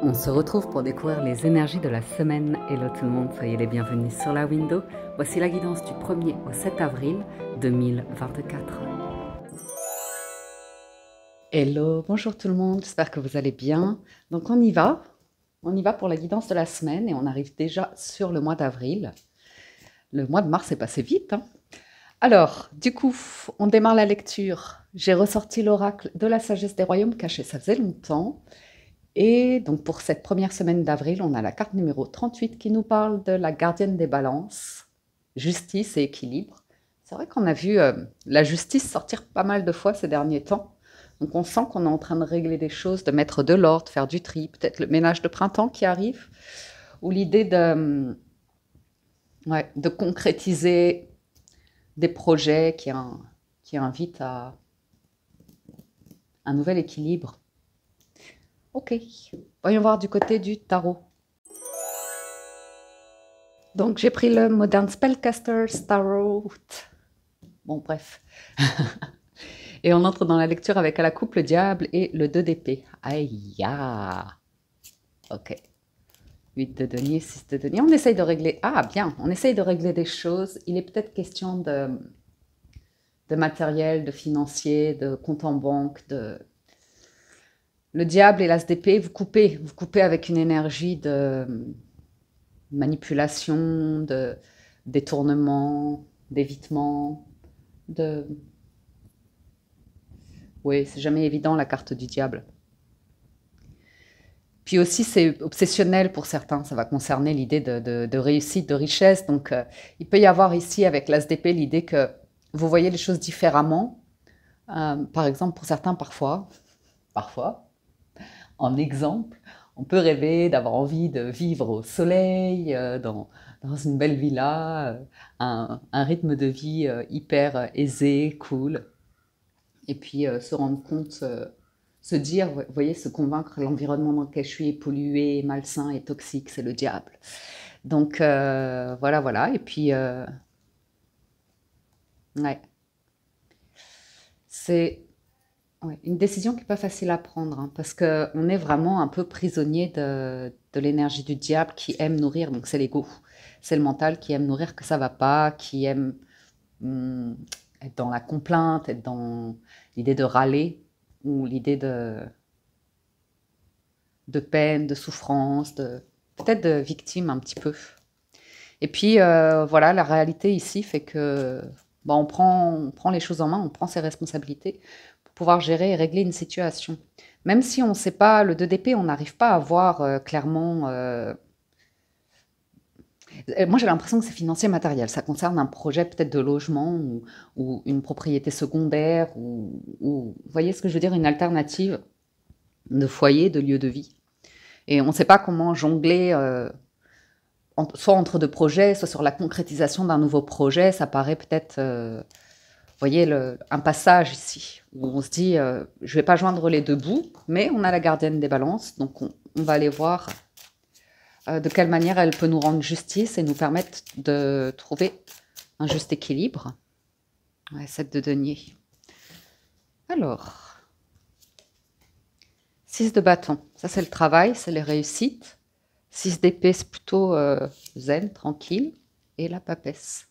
On se retrouve pour découvrir les énergies de la semaine. Hello tout le monde, soyez les bienvenus sur la window. Voici la guidance du 1er au 7 avril 2024. Hello, bonjour tout le monde, j'espère que vous allez bien. Donc on y va pour la guidance de la semaine et on arrive déjà sur le mois d'avril. Le mois de mars est passé vite, hein. Alors, du coup, on démarre la lecture. J'ai ressorti l'oracle de la sagesse des royaumes cachés, ça faisait longtemps. Et donc pour cette première semaine d'avril, on a la carte numéro 38 qui nous parle de la gardienne des balances, justice et équilibre. C'est vrai qu'on a vu la justice sortir pas mal de fois ces derniers temps. Donc on sent qu'on est en train de régler des choses, de mettre de l'ordre, faire du tri, peut-être le ménage de printemps qui arrive, ou l'idée de concrétiser des projets qui invitent à un nouvel équilibre. Ok, voyons voir du côté du tarot. Donc j'ai pris le Modern Spellcaster's Tarot. Bon bref. Et on entre dans la lecture avec à la coupe le diable et le 2 d'épée. Aïe ya. Ok. 8 de denier, 6 de denier. On essaye de régler... Ah bien, on essaye de régler des choses. Il est peut-être question de matériel, de financier, de compte en banque, de... Le diable et l'as d'épée, vous coupez avec une énergie de manipulation, de détournement, d'évitement, de... Oui, c'est jamais évident la carte du diable. Puis aussi, c'est obsessionnel pour certains, ça va concerner l'idée de réussite, de richesse. Donc, il peut y avoir ici, avec l'as d'épée, l'idée que vous voyez les choses différemment. Par exemple, pour certains, parfois, en exemple, on peut rêver d'avoir envie de vivre au soleil, dans une belle villa, un rythme de vie hyper aisé, cool. Et puis se rendre compte, se dire, vous voyez, se convaincre l'environnement dans lequel je suis est pollué, malsain et toxique, c'est le diable. Donc voilà. Et puis, ouais, c'est... Ouais, une décision qui n'est pas facile à prendre, hein, parce qu'on est vraiment un peu prisonnier de l'énergie du diable qui aime nourrir, donc c'est l'ego, c'est le mental qui aime nourrir que ça ne va pas, qui aime être dans la complainte, être dans l'idée de râler, ou l'idée de peine, de souffrance, peut-être de victime un petit peu. Et puis voilà, la réalité ici fait que on prend les choses en main, on prend ses responsabilités, pouvoir gérer et régler une situation. Même si on ne sait pas, le 2 d'épée, on n'arrive pas à voir clairement... Moi, j'ai l'impression que c'est financier matériel. Ça concerne un projet peut-être de logement ou une propriété secondaire ou, vous voyez ce que je veux dire, une alternative de foyer, de lieu de vie. Et on ne sait pas comment jongler... soit entre deux projets, soit sur la concrétisation d'un nouveau projet. Ça paraît peut-être... Vous voyez, un passage ici, où on se dit, je ne vais pas joindre les deux bouts, mais on a la gardienne des balances, donc on va aller voir de quelle manière elle peut nous rendre justice et nous permettre de trouver un juste équilibre. Ouais, 7 de denier. Alors, 6 de bâton, ça c'est le travail, c'est les réussites. 6 d'épée, c'est plutôt zen, tranquille. Et la papesse.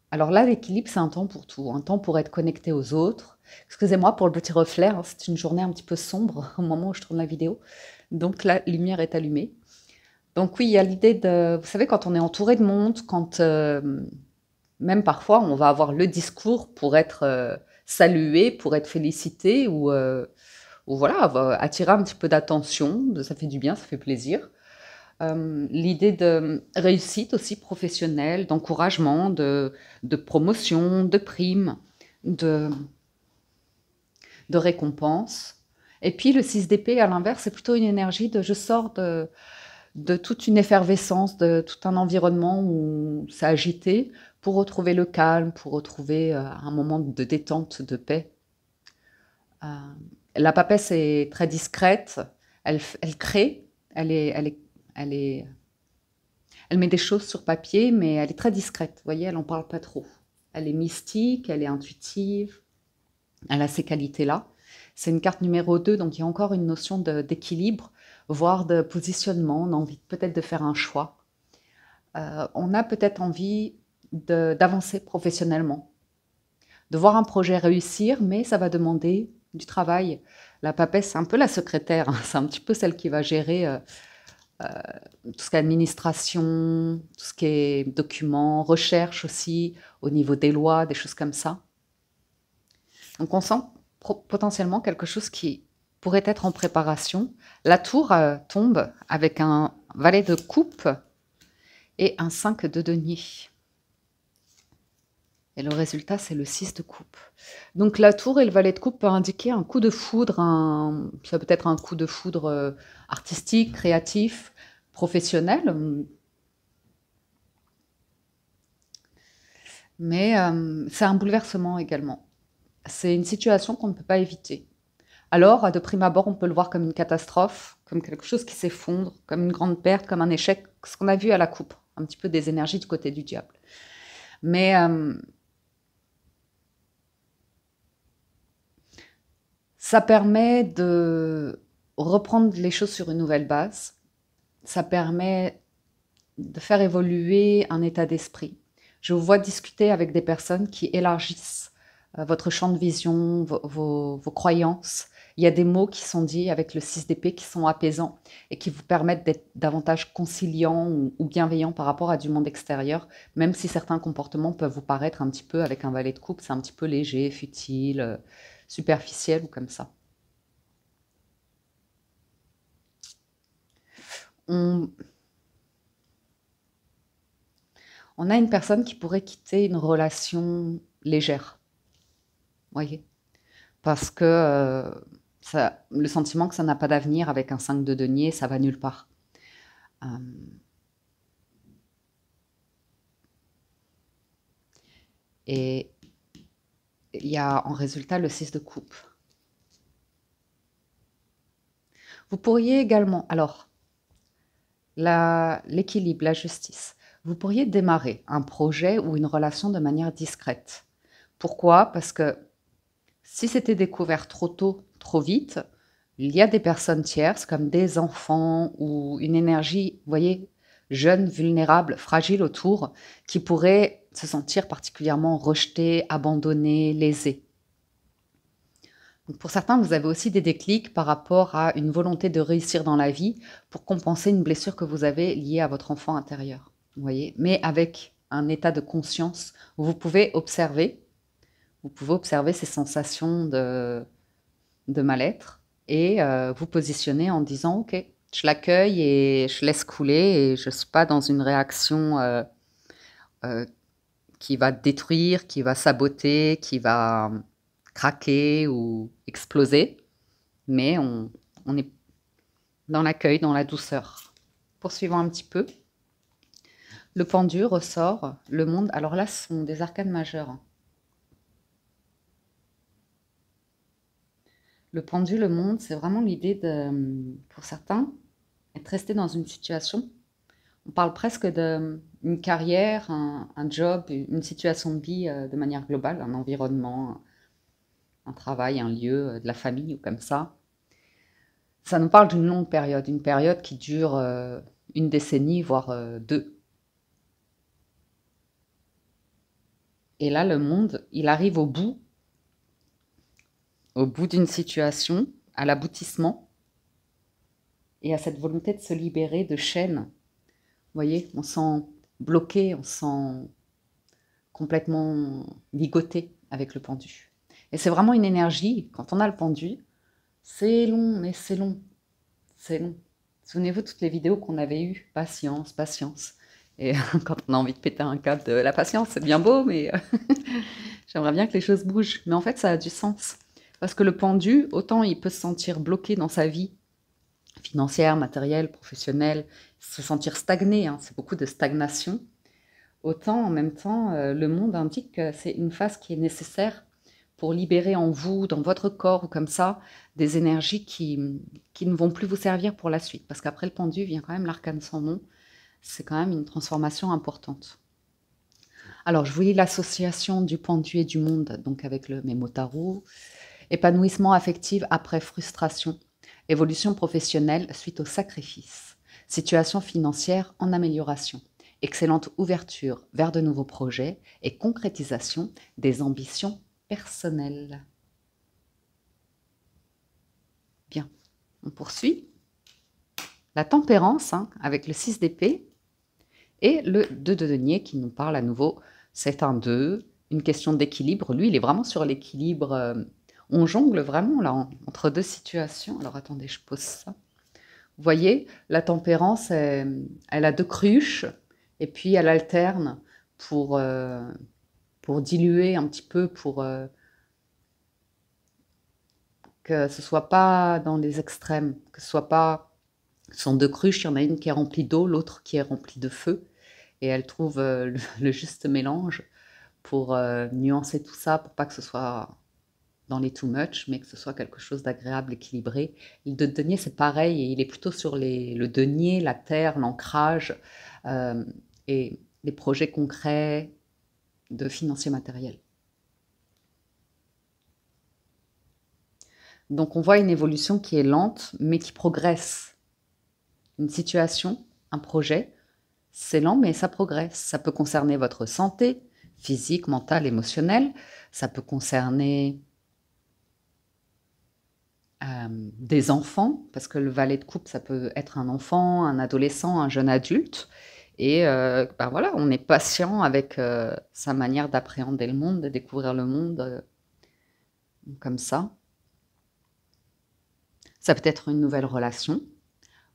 Alors là, l'équilibre, c'est un temps pour tout, un temps pour être connecté aux autres. Excusez-moi pour le petit reflet, hein, c'est une journée un petit peu sombre au moment où je tourne la vidéo. Donc la lumière est allumée. Donc oui, il y a l'idée de... Vous savez, quand on est entouré de monde, quand même parfois on va avoir le discours pour être salué, pour être félicité ou voilà, attirer un petit peu d'attention, ça fait du bien, ça fait plaisir. L'idée de réussite aussi professionnelle, d'encouragement, de promotion, de primes, de récompense. Et puis le 6 d'épée, à l'inverse, c'est plutôt une énergie de je sors de toute une effervescence, de tout un environnement où c'est agité, pour retrouver le calme, pour retrouver un moment de détente, de paix. La papesse est très discrète, elle crée, elle met des choses sur papier, mais elle est très discrète. Vous voyez, elle n'en parle pas trop. Elle est mystique, elle est intuitive, elle a ces qualités-là. C'est une carte numéro 2, donc il y a encore une notion d'équilibre, voire de positionnement. On a envie peut-être de faire un choix. On a peut-être envie d'avancer professionnellement, de voir un projet réussir, mais ça va demander du travail. La papesse, c'est un peu la secrétaire, hein, c'est un petit peu celle qui va gérer tout ce qui est administration, tout ce qui est documents, recherche aussi, au niveau des lois, des choses comme ça. Donc on sent potentiellement quelque chose qui pourrait être en préparation. La tour tombe avec un valet de coupe et un 5 de denier. Et le résultat, c'est le 6 de coupe. Donc la tour et le valet de coupe peuvent indiquer un coup de foudre, ça peut être un coup de foudre artistique, créatif, professionnel. Mais c'est un bouleversement également. C'est une situation qu'on ne peut pas éviter. Alors, de prime abord, on peut le voir comme une catastrophe, comme quelque chose qui s'effondre, comme une grande perte, comme un échec, ce qu'on a vu à la coupe, un petit peu des énergies du côté du diable. Mais ça permet de reprendre les choses sur une nouvelle base. Ça permet de faire évoluer un état d'esprit. Je vous vois discuter avec des personnes qui élargissent votre champ de vision, vos croyances. Il y a des mots qui sont dits avec le 6 d'épée qui sont apaisants et qui vous permettent d'être davantage conciliant ou bienveillant par rapport à du monde extérieur, même si certains comportements peuvent vous paraître un petit peu, avec un valet de coupe, c'est un petit peu léger, futile, superficiel ou comme ça. On a une personne qui pourrait quitter une relation légère, voyez, parce que le sentiment que ça n'a pas d'avenir avec un 5 de denier, ça va nulle part. Et il y a en résultat le 6 de coupe. Vous pourriez également, alors, l'équilibre, la justice, vous pourriez démarrer un projet ou une relation de manière discrète. Pourquoi? Parce que si c'était découvert trop tôt, trop vite, il y a des personnes tierces comme des enfants ou une énergie, vous voyez, jeune, vulnérable, fragile autour, qui pourraient se sentir particulièrement rejetés, abandonnés, lésés. Donc pour certains, vous avez aussi des déclics par rapport à une volonté de réussir dans la vie pour compenser une blessure que vous avez liée à votre enfant intérieur. Vous voyez, mais avec un état de conscience où vous pouvez observer ces sensations de mal-être et vous positionner en disant « Ok, je l'accueille et je laisse couler et je ne suis pas dans une réaction qui va détruire, qui va saboter, qui va craquer ou exploser, mais on est dans l'accueil, dans la douceur. » Poursuivons un petit peu. Le pendu ressort, le monde. Alors là, ce sont des arcanes majeures. Le pendu, le monde, c'est vraiment l'idée de, pour certains, être resté dans une situation. On parle presque d'une carrière, un job, une situation de vie de manière globale, un environnement, un travail, un lieu, de la famille ou comme ça. Ça nous parle d'une longue période, une période qui dure une décennie, voire 2. Et là, le monde, il arrive au bout d'une situation, à l'aboutissement, et à cette volonté de se libérer de chaînes. Vous voyez, on sent bloqué, on sent complètement ligoté avec le pendu. Et c'est vraiment une énergie, quand on a le pendu, c'est long, mais c'est long. C'est long. Souvenez-vous de toutes les vidéos qu'on avait eues, patience, patience. Et quand on a envie de péter un câble de la patience, c'est bien beau, mais j'aimerais bien que les choses bougent. Mais en fait, ça a du sens. Parce que le pendu, autant il peut se sentir bloqué dans sa vie financière, matérielle, professionnelle, se sentir stagné, hein, c'est beaucoup de stagnation. Autant en même temps, le monde indique que c'est une phase qui est nécessaire pour libérer en vous, dans votre corps ou comme ça, des énergies qui ne vont plus vous servir pour la suite. Parce qu'après le pendu vient quand même l'arcane sans nom. C'est quand même une transformation importante. Alors, je vous lis l'association du pendu et du monde, donc avec le Mémo Tarot. Épanouissement affectif après frustration. Évolution professionnelle suite au sacrifice. Situation financière en amélioration. Excellente ouverture vers de nouveaux projets et concrétisation des ambitions personnelles. Bien, on poursuit. La tempérance, avec le 6 d'épée, et le 2 de denier qui nous parle à nouveau. C'est un 2, une question d'équilibre. Lui, il est vraiment sur l'équilibre. On jongle vraiment là entre deux situations. Alors attendez, je pose ça. Vous voyez, la tempérance, elle a deux cruches et puis elle alterne pour diluer un petit peu, pour que ce soit pas dans les extrêmes, que ce soit pas... Ce sont deux cruches, il y en a une qui est remplie d'eau, l'autre qui est remplie de feu. Et elle trouve le juste mélange pour nuancer tout ça, pour pas que ce soit dans les too much, mais que ce soit quelque chose d'agréable, équilibré. Le denier, c'est pareil, et il est plutôt sur le denier, la terre, l'ancrage, et les projets concrets de financier matériel. Donc on voit une évolution qui est lente, mais qui progresse. Une situation, un projet, c'est lent, mais ça progresse. Ça peut concerner votre santé, physique, mentale, émotionnelle. Ça peut concerner des enfants, parce que le valet de coupe, ça peut être un enfant, un adolescent, un jeune adulte. Et ben voilà, on est patient avec sa manière d'appréhender le monde, de découvrir le monde comme ça. Ça peut être une nouvelle relation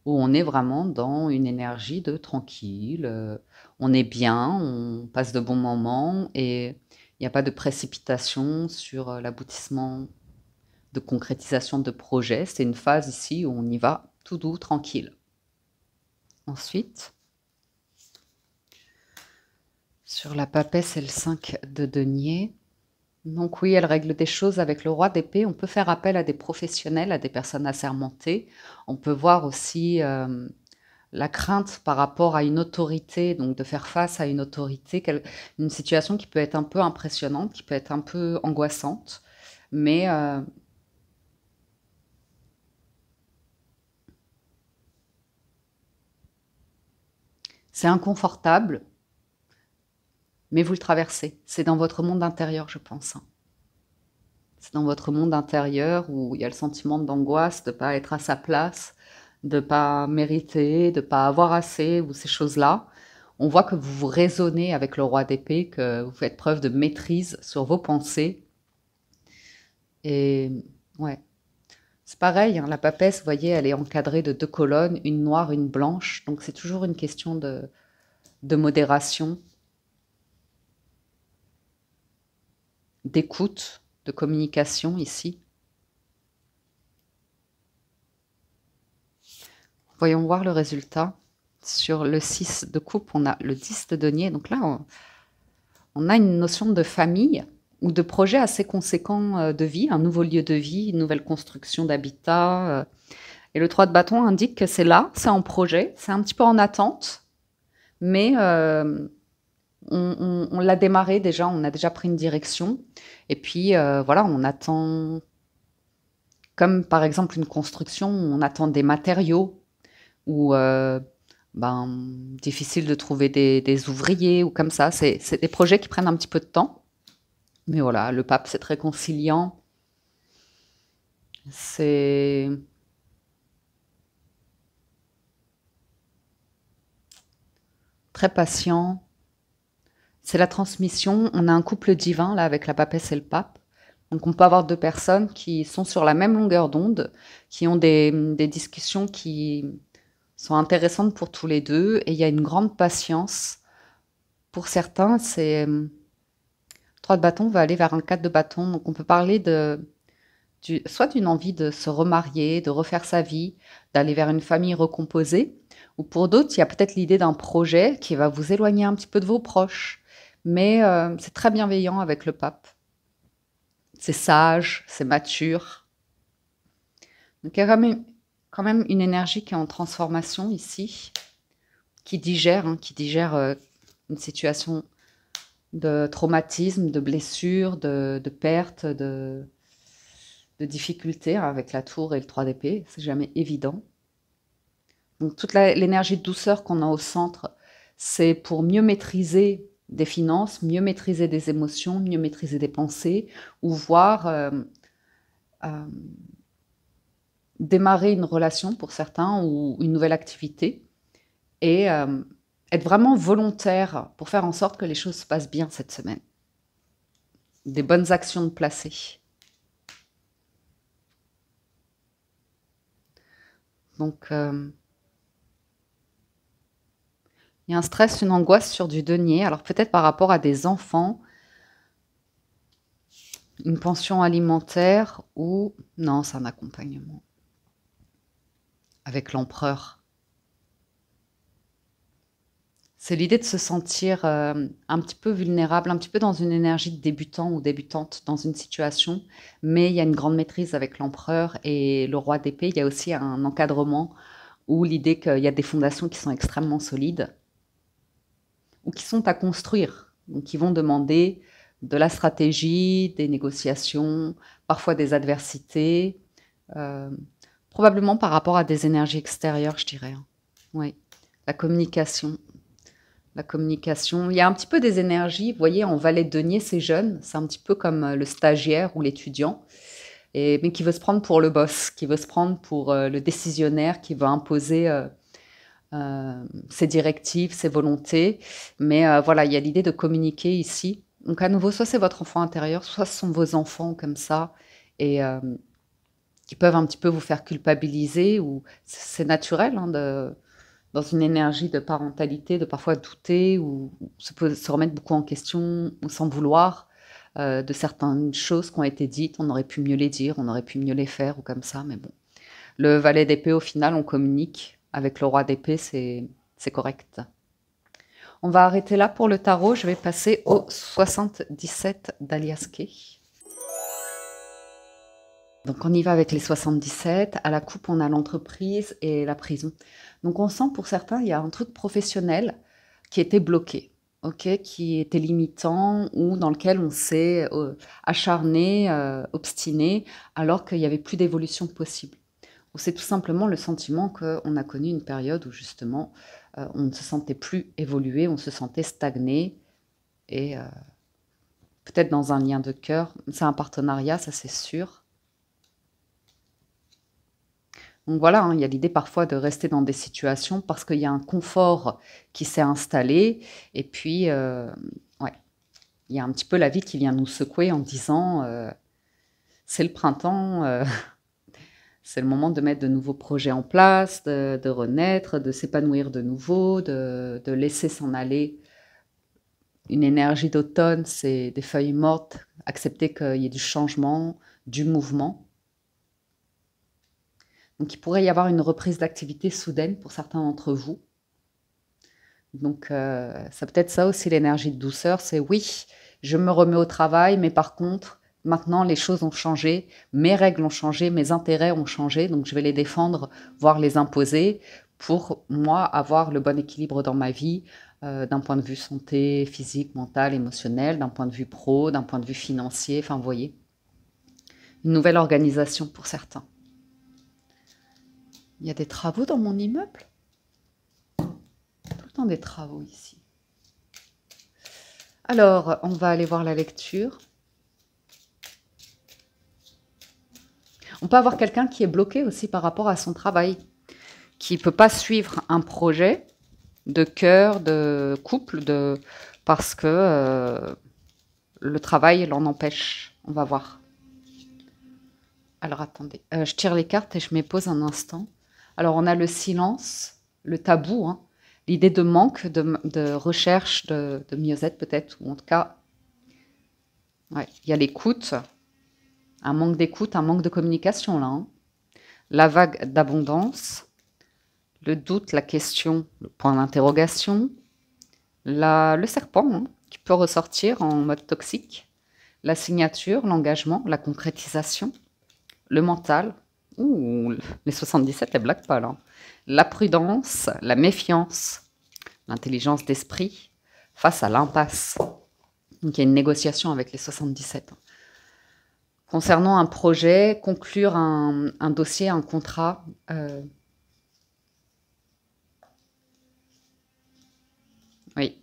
où on est vraiment dans une énergie de tranquille, on est bien, on passe de bons moments et il n'y a pas de précipitation sur l'aboutissement de concrétisation de projet. C'est une phase ici où on y va tout doux, tranquille. Ensuite, sur la papesse, c'est le 5 de denier. Donc oui, elle règle des choses avec le roi d'épée. On peut faire appel à des professionnels, à des personnes assermentées. On peut voir aussi la crainte par rapport à une autorité, donc de faire face à une autorité, une situation qui peut être un peu impressionnante, qui peut être un peu angoissante, mais c'est inconfortable, mais vous le traversez. C'est dans votre monde intérieur, je pense. C'est dans votre monde intérieur où il y a le sentiment d'angoisse, de ne pas être à sa place, de ne pas mériter, de ne pas avoir assez, ou ces choses-là. On voit que vous raisonnez avec le roi d'épée, que vous faites preuve de maîtrise sur vos pensées. Et ouais, c'est pareil, la papesse, vous voyez, elle est encadrée de deux colonnes, une noire, une blanche. Donc c'est toujours une question de modération, d'écoute, de communication ici. Voyons voir le résultat. Sur le 6 de coupe, on a le 10 de denier. Donc là, on a une notion de famille ou de projet assez conséquent de vie, un nouveau lieu de vie, une nouvelle construction d'habitat. Et le 3 de bâton indique que c'est là, c'est en projet, c'est un petit peu en attente, mais on l'a démarré déjà, on a déjà pris une direction. Et puis voilà, on attend, comme par exemple une construction, on attend des matériaux ou difficile de trouver des ouvriers ou comme ça. C'est des projets qui prennent un petit peu de temps. Mais voilà, le pape, c'est très conciliant. C'est très patient. C'est la transmission. On a un couple divin, là, avec la papesse et le pape. Donc, on peut avoir deux personnes qui sont sur la même longueur d'onde, qui ont des discussions qui sont intéressantes pour tous les deux. Et il y a une grande patience. Pour certains, c'est... 3 de bâton va aller vers un 4 de bâton. Donc, on peut parler soit d'une envie de se remarier, de refaire sa vie, d'aller vers une famille recomposée. Ou pour d'autres, il y a peut-être l'idée d'un projet qui va vous éloigner un petit peu de vos proches. Mais c'est très bienveillant avec le pape. C'est sage, c'est mature. Donc il y a quand même une énergie qui est en transformation ici, qui digère une situation de traumatisme, de blessure, de perte, de difficultés avec la tour et le 3 d'épée. C'est jamais évident. Donc toute l'énergie de douceur qu'on a au centre, c'est pour mieux maîtriser des finances, mieux maîtriser des émotions, mieux maîtriser des pensées, ou voir démarrer une relation pour certains ou une nouvelle activité, et être vraiment volontaire pour faire en sorte que les choses se passent bien cette semaine. Des bonnes actions de placer. Donc, il y a un stress, une angoisse sur du denier. Alors peut-être par rapport à des enfants, une pension alimentaire ou... Non, c'est un accompagnement. Avec l'empereur. C'est l'idée de se sentir un petit peu vulnérable, un petit peu dans une énergie de débutant ou débutante dans une situation, mais il y a une grande maîtrise avec l'empereur et le roi d'épée. Il y a aussi un encadrement ou l'idée qu'il y a des fondations qui sont extrêmement solides ou qui sont à construire, donc qui vont demander de la stratégie, des négociations, parfois des adversités, probablement par rapport à des énergies extérieures, je dirais. Oui, la communication. La communication, il y a un petit peu des énergies, vous voyez, en valet de denier, c'est jeune, c'est un petit peu comme le stagiaire ou l'étudiant, mais qui veut se prendre pour le boss, qui veut se prendre pour le décisionnaire, qui veut imposer ses directives, ses volontés. Mais voilà, il y a l'idée de communiquer ici. Donc à nouveau, soit c'est votre enfant intérieur, soit ce sont vos enfants comme ça, et qui peuvent un petit peu vous faire culpabiliser, ou c'est naturel hein, dans une énergie de parentalité, de parfois douter ou se remettre beaucoup en question ou s'en vouloir de certaines choses qui ont été dites. On aurait pu mieux les dire, on aurait pu mieux les faire ou comme ça, mais bon. Le valet d'épée, au final, on communique. Avec le roi d'épée, c'est correct. On va arrêter là pour le tarot. Je vais passer au 77 d'Alias Kay. Donc on y va avec les 77. À la coupe, on a l'entreprise et la prison. Donc on sent pour certains, il y a un truc professionnel qui était bloqué, qui était limitant ou dans lequel on s'est acharné, obstiné, alors qu'il n'y avait plus d'évolution possible. Ou c'est tout simplement le sentiment qu'on a connu une période où justement on ne se sentait plus évoluer, on se sentait stagné et peut-être dans un lien de cœur. C'est un partenariat, ça c'est sûr. Donc voilà, hein, il y a l'idée parfois de rester dans des situations parce qu'il y a un confort qui s'est installé. Et puis, ouais, il y a un petit peu la vie qui vient nous secouer en disant c'est le printemps, c'est le moment de mettre de nouveaux projets en place, de renaître, de s'épanouir de nouveau, de laisser s'en aller. Une énergie d'automne, c'est des feuilles mortes, accepter qu'il y ait du changement, du mouvement. Donc, il pourrait y avoir une reprise d'activité soudaine pour certains d'entre vous. Donc, ça peut être ça aussi, l'énergie de douceur. C'est oui, je me remets au travail, mais par contre, maintenant, les choses ont changé. Mes règles ont changé, mes intérêts ont changé. Donc, je vais les défendre, voire les imposer pour, moi, avoir le bon équilibre dans ma vie, d'un point de vue santé, physique, mental, émotionnel, d'un point de vue pro, d'un point de vue financier. Enfin, vous voyez, une nouvelle organisation pour certains. Il y a des travaux dans mon immeuble? Tout le temps des travaux ici. Alors, on va aller voir la lecture. On peut avoir quelqu'un qui est bloqué aussi par rapport à son travail, qui ne peut pas suivre un projet de cœur, de couple, parce que le travail l'en empêche. On va voir. Alors, attendez. Je tire les cartes et je me pose un instant. Alors, on a le silence, le tabou, hein, l'idée de manque, de recherche, de mieux-être peut-être, ou en tout cas, ouais, il y a l'écoute, un manque d'écoute, un manque de communication là. Hein. La vague d'abondance, le doute, la question, le point d'interrogation, le serpent hein, qui peut ressortir en mode toxique, la signature, l'engagement, la concrétisation, le mental. Ouh, les 77, elles blaguent pas là. La prudence, la méfiance, l'intelligence d'esprit face à l'impasse. Donc il y a une négociation avec les 77. Concernant un projet, conclure un dossier, un contrat. Oui.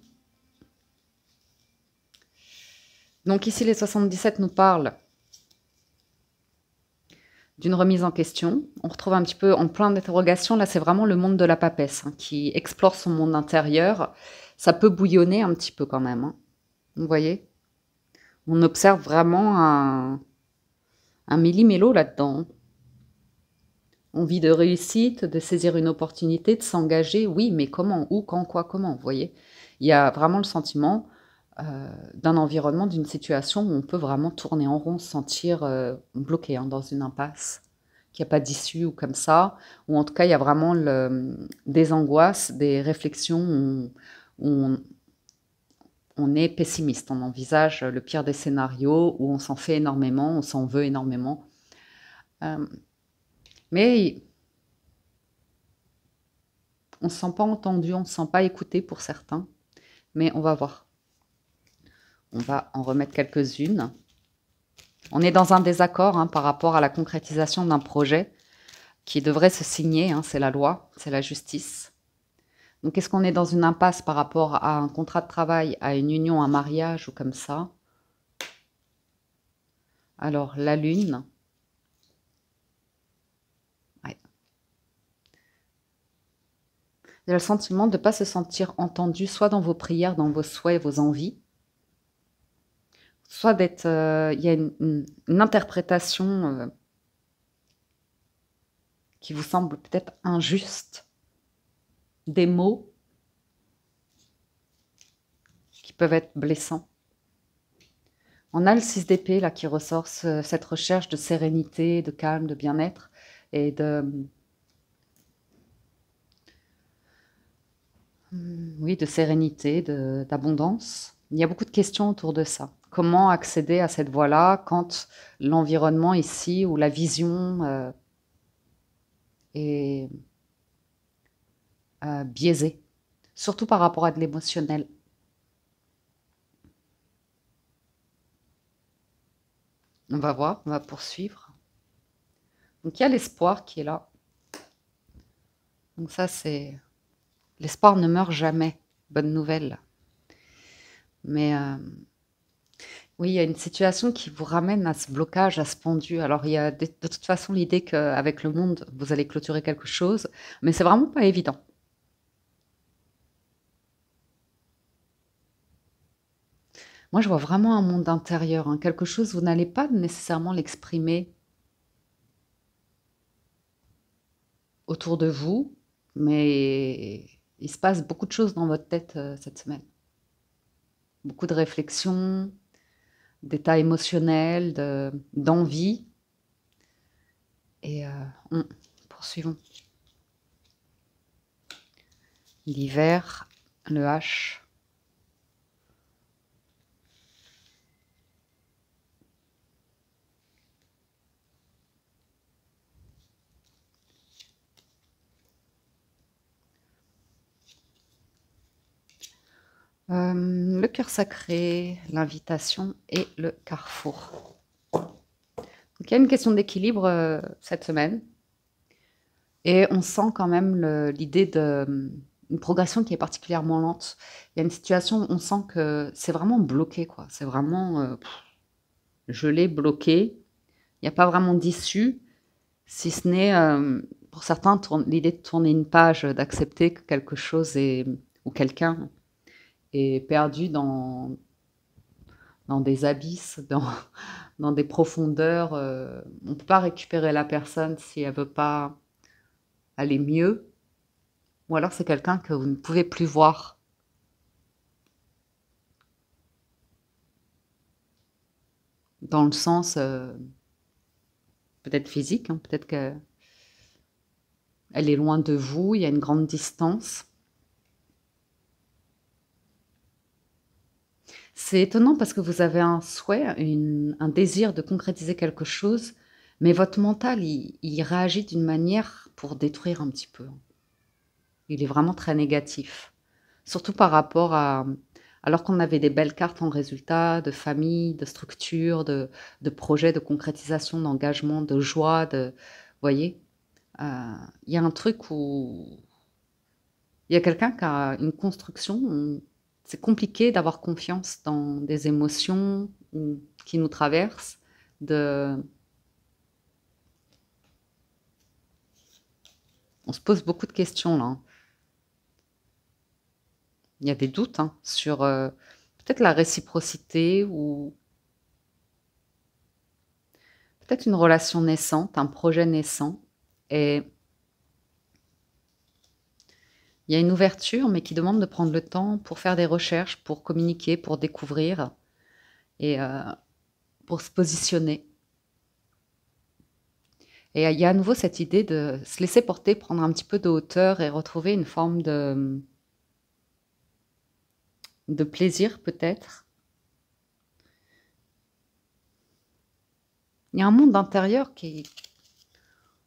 Donc ici, les 77 nous parlent d'une remise en question. On retrouve un petit peu en plein d'interrogations. Là, c'est vraiment le monde de la papesse hein, qui explore son monde intérieur. Ça peut bouillonner un petit peu quand même. Hein. Vous voyez? On observe vraiment un méli-mélo là-dedans. Envie de réussite, de saisir une opportunité, de s'engager. Oui, mais comment? Où? Quand? Quoi? Comment? Vous voyez? Il y a vraiment le sentiment d'un environnement, d'une situation où on peut vraiment tourner en rond, se sentir bloqué hein, dans une impasse, qu'il n'y a pas d'issue ou comme ça, ou en tout cas il y a vraiment des angoisses, des réflexions où on est pessimiste, on envisage le pire des scénarios, où on s'en fait énormément, on s'en veut énormément. Mais on ne se sent pas entendu, on ne se sent pas écouté pour certains, mais on va voir. On va en remettre quelques-unes. On est dans un désaccord hein, par rapport à la concrétisation d'un projet qui devrait se signer, hein, c'est la loi, c'est la justice. Donc est-ce qu'on est dans une impasse par rapport à un contrat de travail, à une union, un mariage ou comme ça? Alors la lune. Ouais. Il y a le sentiment de ne pas se sentir entendu, soit dans vos prières, dans vos souhaits, vos envies, soit d'être, il y a une interprétation qui vous semble peut-être injuste, des mots qui peuvent être blessants. On a le 6 d'épée là qui ressort, cette recherche de sérénité, de calme, de bien-être et oui, de sérénité, d'abondance. Il y a beaucoup de questions autour de ça. Comment accéder à cette voie-là quand l'environnement ici ou la vision est biaisée, surtout par rapport à de l'émotionnel. On va voir, on va poursuivre. Donc il y a l'espoir qui est là. Donc ça c'est... L'espoir ne meurt jamais. Bonne nouvelle. Mais oui, il y a une situation qui vous ramène à ce blocage, à ce pendu. Alors il y a de toute façon l'idée qu'avec le monde, vous allez clôturer quelque chose, mais c'est vraiment pas évident. Moi, je vois vraiment un monde intérieur, hein, quelque chose, vous n'allez pas nécessairement l'exprimer autour de vous, mais il se passe beaucoup de choses dans votre tête cette semaine. Beaucoup de réflexions, d'état émotionnel, d'envie. Et poursuivons. L'hiver, le H. Le cœur sacré, l'invitation et le carrefour. Donc, il y a une question d'équilibre cette semaine. Et on sent quand même l'idée d'une progression qui est particulièrement lente. Il y a une situation où on sent que c'est vraiment bloqué, quoi. C'est vraiment gelé, bloqué. Il n'y a pas vraiment d'issue, si ce n'est, pour certains, l'idée de tourner une page, d'accepter que quelque chose ou quelqu'un est perdu dans des abysses, dans des profondeurs. On ne peut pas récupérer la personne si elle ne veut pas aller mieux. Ou alors c'est quelqu'un que vous ne pouvez plus voir. Dans le sens peut-être physique, hein, peut-être qu'elle est loin de vous, il y a une grande distance. C'est étonnant parce que vous avez un souhait, un désir de concrétiser quelque chose, mais votre mental, il réagit d'une manière pour détruire un petit peu. Il est vraiment très négatif, surtout par rapport à Alors qu'on avait des belles cartes en résultat, de famille, de structure, de projet, de concrétisation, d'engagement, de joie, vous voyez? Il y a un truc où il y a quelqu'un qui a une construction, c'est compliqué d'avoir confiance dans des émotions qui nous traversent, on se pose beaucoup de questions là, hein. Il y a des doutes, hein, sur, peut-être la réciprocité ou peut-être une relation naissante, un projet naissant et il y a une ouverture, mais qui demande de prendre le temps pour faire des recherches, pour communiquer, pour découvrir et pour se positionner. Et il y a à nouveau cette idée de se laisser porter, prendre un petit peu de hauteur et retrouver une forme de plaisir peut-être. Il y a un monde intérieur qui...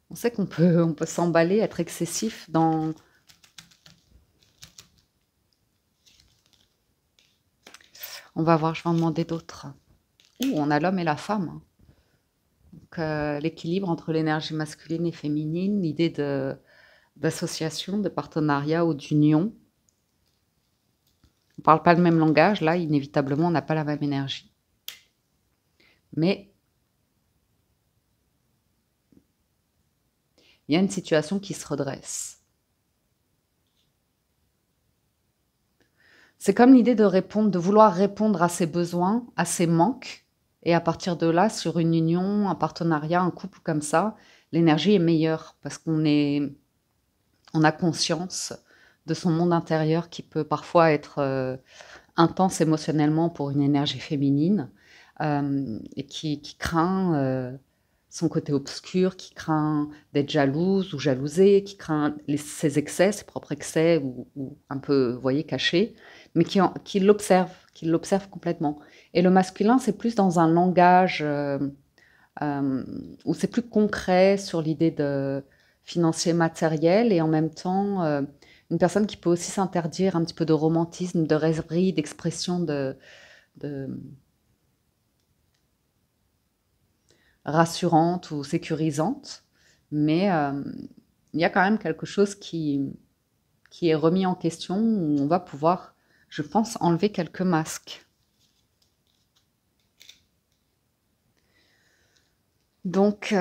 On sait qu'on peut s'emballer, être excessif dans... On va voir, je vais en demander d'autres. Ouh, on a l'homme et la femme. Donc, l'équilibre entre l'énergie masculine et féminine, l'idée d'association, de partenariat ou d'union. On ne parle pas le même langage, là, inévitablement, on n'a pas la même énergie. Mais il y a une situation qui se redresse. C'est comme l'idée de répondre, de vouloir répondre à ses besoins, à ses manques, et à partir de là, sur une union, un partenariat, un couple comme ça, l'énergie est meilleure parce qu'on a conscience de son monde intérieur qui peut parfois être intense émotionnellement pour une énergie féminine et qui craint son côté obscur, qui craint d'être jalouse ou jalousée, qui craint ses excès, ses propres excès ou un peu, vous voyez, cachés, mais qui l'observe complètement. Et le masculin, c'est plus dans un langage où c'est plus concret sur l'idée de financier matériel et en même temps une personne qui peut aussi s'interdire un petit peu de romantisme, de rêverie, d'expression de rassurante ou sécurisante, mais il y a quand même quelque chose qui est remis en question, où on va pouvoir, je pense, enlever quelques masques. Donc,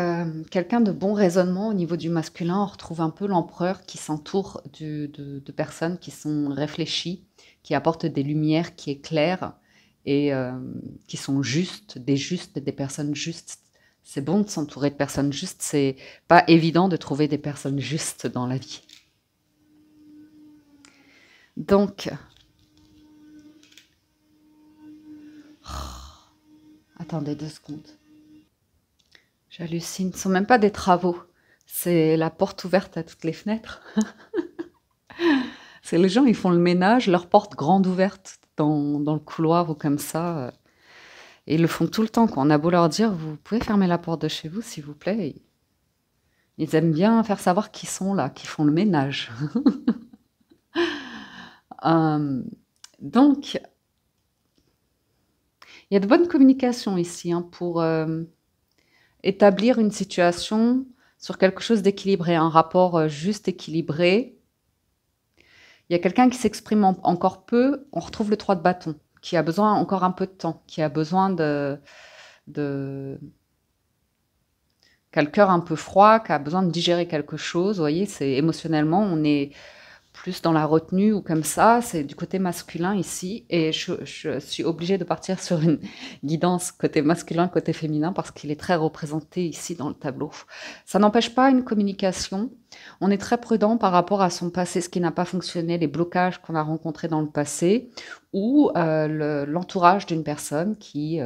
quelqu'un de bon raisonnement au niveau du masculin, on retrouve un peu l'empereur qui s'entoure de personnes qui sont réfléchies, qui apportent des lumières, qui éclairent et qui sont justes, des personnes justes. C'est bon de s'entourer de personnes justes, c'est pas évident de trouver des personnes justes dans la vie. Donc, attendez 2 secondes. J'hallucine, ce ne sont même pas des travaux, c'est la porte ouverte à toutes les fenêtres. C'est les gens, ils font le ménage, leur porte grande ouverte dans le couloir ou comme ça. Et ils le font tout le temps, quoi. On a beau leur dire, vous pouvez fermer la porte de chez vous, s'il vous plaît. Ils aiment bien faire savoir qui sont là, qui font le ménage. Donc, il y a de bonnes communications ici hein, pour établir une situation sur quelque chose d'équilibré, un rapport juste équilibré. Il y a quelqu'un qui s'exprime encore peu, on retrouve le 3 de bâton, qui a besoin encore un peu de temps, qui a besoin qui a le cœur un peu froid, qui a besoin de digérer quelque chose. Vous voyez, c'est émotionnellement, on est plus dans la retenue ou comme ça, c'est du côté masculin ici, et je suis obligée de partir sur une guidance côté masculin, côté féminin, parce qu'il est très représenté ici dans le tableau. Ça n'empêche pas une communication, on est très prudent par rapport à son passé, ce qui n'a pas fonctionné, les blocages qu'on a rencontrés dans le passé, ou l'entourage d'une personne qui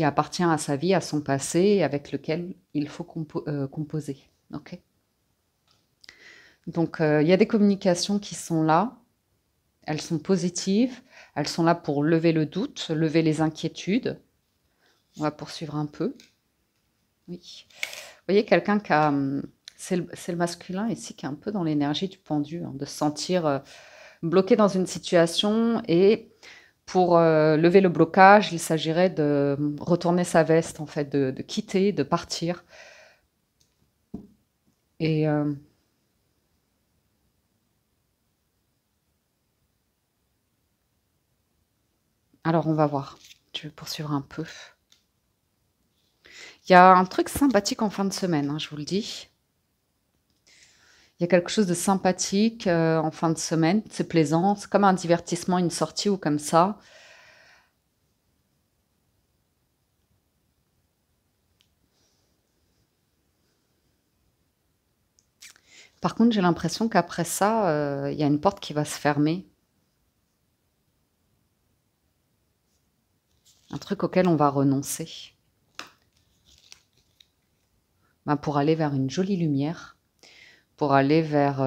appartient à sa vie, à son passé, et avec lequel il faut composer. Okay. Donc, il y a des communications qui sont là, elles sont positives, elles sont là pour lever le doute, lever les inquiétudes. On va poursuivre un peu. Oui. Vous voyez, quelqu'un qui a... C'est le masculin ici qui est un peu dans l'énergie du pendu, hein, de se sentir bloqué dans une situation et Pour lever le blocage, il s'agirait de retourner sa veste, en fait, de quitter, de partir. Et alors, on va voir. Je vais poursuivre un peu. Il y a un truc sympathique en fin de semaine, hein, je vous le dis. Il y a quelque chose de sympathique en fin de semaine. C'est plaisant. C'est comme un divertissement, une sortie ou comme ça. Par contre, j'ai l'impression qu'après ça, il y a une porte qui va se fermer. Un truc auquel on va renoncer. Ben, pour aller vers une jolie lumière. Pour aller vers...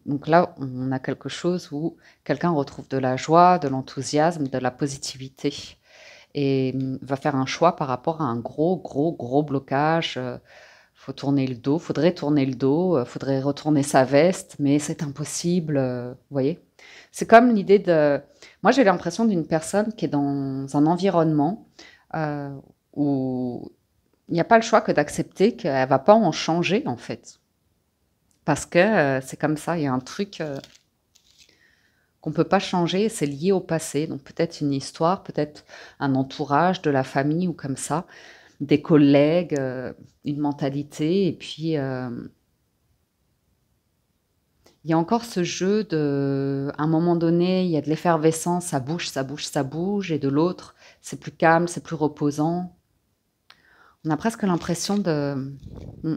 donc là, on a quelque chose où quelqu'un retrouve de la joie, de l'enthousiasme, de la positivité. Et va faire un choix par rapport à un gros blocage. Faut tourner le dos, faudrait tourner le dos, faudrait retourner sa veste, mais c'est impossible, vous voyez? C'est comme l'idée de... Moi, j'ai l'impression d'une personne qui est dans un environnement euh, où il n'y a pas le choix que d'accepter qu'elle va pas en changer, en fait. Parce que c'est comme ça, il y a un truc qu'on peut pas changer, c'est lié au passé. Donc peut-être une histoire, peut-être un entourage, de la famille ou comme ça, des collègues, une mentalité. Et puis, il y a encore ce jeu de, à un moment donné, il y a de l'effervescence, ça bouge, ça bouge, ça bouge, et de l'autre, c'est plus calme, c'est plus reposant. On a presque l'impression de... Hmm.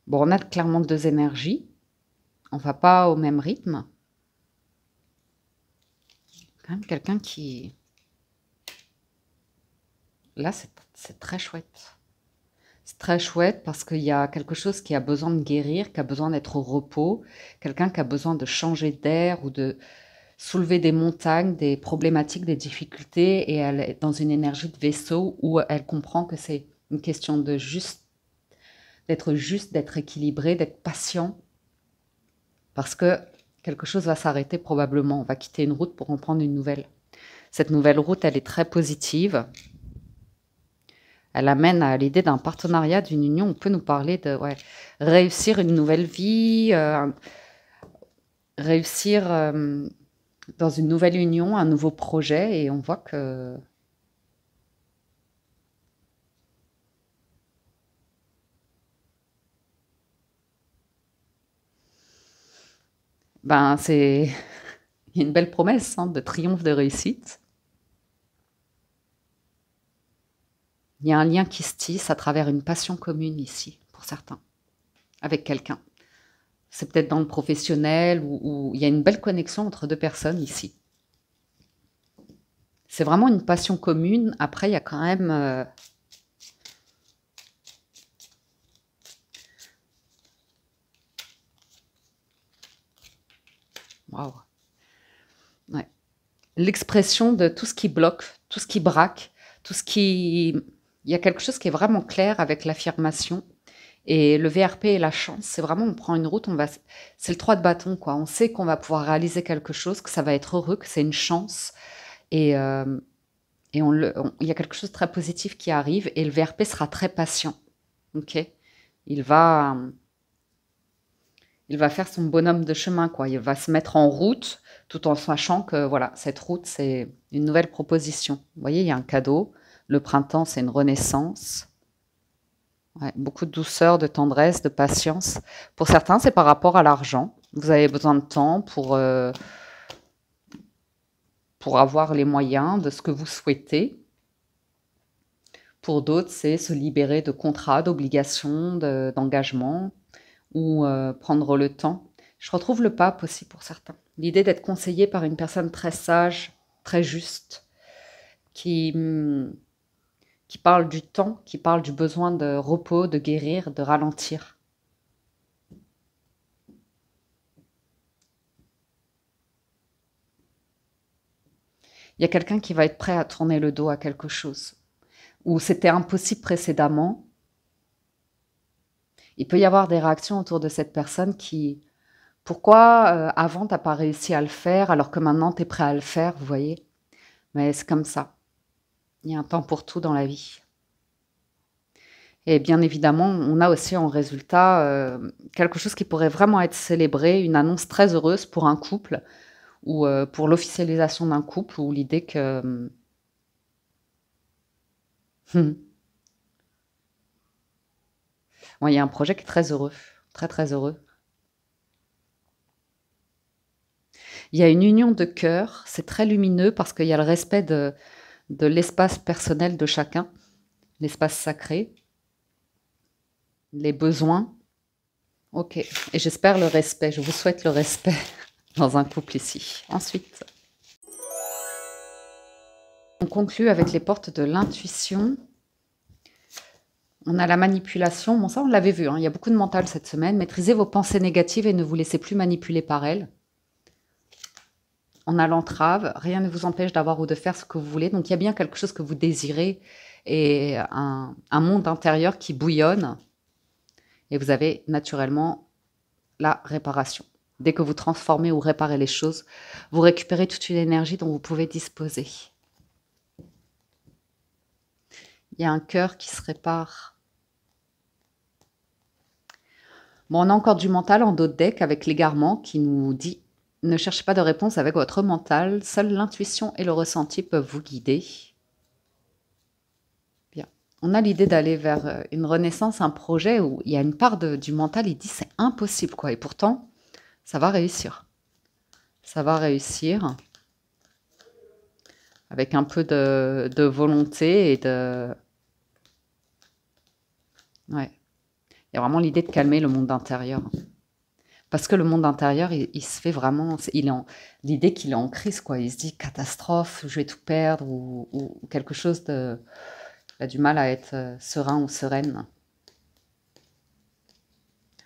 Bon, on a clairement deux énergies. On va pas au même rythme. Quand même quelqu'un qui... Là, c'est très chouette. C'est très chouette parce qu'il y a quelque chose qui a besoin de guérir, qui a besoin d'être au repos, quelqu'un qui a besoin de changer d'air ou de soulever des montagnes, des problématiques, des difficultés, et elle est dans une énergie de vaisseau où elle comprend que c'est une question de juste, d'être équilibré, d'être patient, parce que quelque chose va s'arrêter probablement. On va quitter une route pour en prendre une nouvelle. Cette nouvelle route, elle est très positive. Elle amène à l'idée d'un partenariat, d'une union. On peut nous parler de réussir une nouvelle vie, réussir dans une nouvelle union, un nouveau projet, et on voit que ben c'est il y a une belle promesse hein, de triomphe, de réussite. Il y a un lien qui se tisse à travers une passion commune ici, pour certains, avec quelqu'un. C'est peut-être dans le professionnel où il y a une belle connexion entre deux personnes ici. C'est vraiment une passion commune. Après, il y a quand même... Waouh. Ouais. L'expression de tout ce qui bloque, tout ce qui braque, tout ce qui... Il y a quelque chose qui est vraiment clair avec l'affirmation. Et le VRP et la chance, c'est vraiment, on prend une route, c'est le 3 de bâton, quoi. On sait qu'on va pouvoir réaliser quelque chose, que ça va être heureux, que c'est une chance. Et, il y a quelque chose de très positif qui arrive et le VRP sera très patient. Ok, il va, il va faire son bonhomme de chemin, quoi. Il va se mettre en route tout en sachant que voilà, cette route, c'est une nouvelle proposition. Vous voyez, il y a un cadeau. Le printemps, c'est une renaissance. Ouais, beaucoup de douceur, de tendresse, de patience. Pour certains, c'est par rapport à l'argent. Vous avez besoin de temps pour avoir les moyens de ce que vous souhaitez. Pour d'autres, c'est se libérer de contrats, d'obligations, d'engagements ou prendre le temps. Je retrouve le pape aussi pour certains. L'idée d'être conseillé par une personne très sage, très juste, qui parle du temps, qui parle du besoin de repos, de guérir, de ralentir. Il y a quelqu'un qui va être prêt à tourner le dos à quelque chose, où c'était impossible précédemment. il peut y avoir des réactions autour de cette personne qui... Pourquoi avant, tu n'as pas réussi à le faire alors que maintenant, tu es prêt à le faire, vous voyez? Mais c'est comme ça. Il y a un temps pour tout dans la vie. Et bien évidemment, on a aussi en résultat quelque chose qui pourrait vraiment être célébré, une annonce très heureuse pour un couple ou pour l'officialisation d'un couple ou l'idée que... Ouais, il y a un projet qui est très heureux, très très heureux. Il y a une union de cœur, c'est très lumineux parce qu'il y a le respect de l'espace personnel de chacun, l'espace sacré, les besoins. Ok, et j'espère le respect, je vous souhaite le respect dans un couple ici. Ensuite, on conclut avec les portes de l'intuition. On a la manipulation, bon ça on l'avait vu, hein. Il y a beaucoup de mental cette semaine. Maîtrisez vos pensées négatives et ne vous laissez plus manipuler par elles. On a l'entrave, rien ne vous empêche d'avoir ou de faire ce que vous voulez. Donc il y a bien quelque chose que vous désirez et un monde intérieur qui bouillonne. Et vous avez naturellement la réparation. Dès que vous transformez ou réparez les choses, vous récupérez toute une énergie dont vous pouvez disposer. Il y a un cœur qui se répare. Bon, on a encore du mental en dos de deck avec l'égarement qui nous dit « Ne cherchez pas de réponse avec votre mental, seule l'intuition et le ressenti peuvent vous guider. » Bien. On a l'idée d'aller vers une renaissance, un projet où il y a une part du mental, il dit « C'est impossible, quoi. » Et pourtant, ça va réussir. Ça va réussir avec un peu de volonté et de... Ouais. Il y a vraiment l'idée de calmer le monde intérieur. Parce que le monde intérieur, il se fait vraiment... L'idée qu'il est en crise, quoi. Il se dit catastrophe, je vais tout perdre ou quelque chose de... Il a du mal à être serein ou sereine.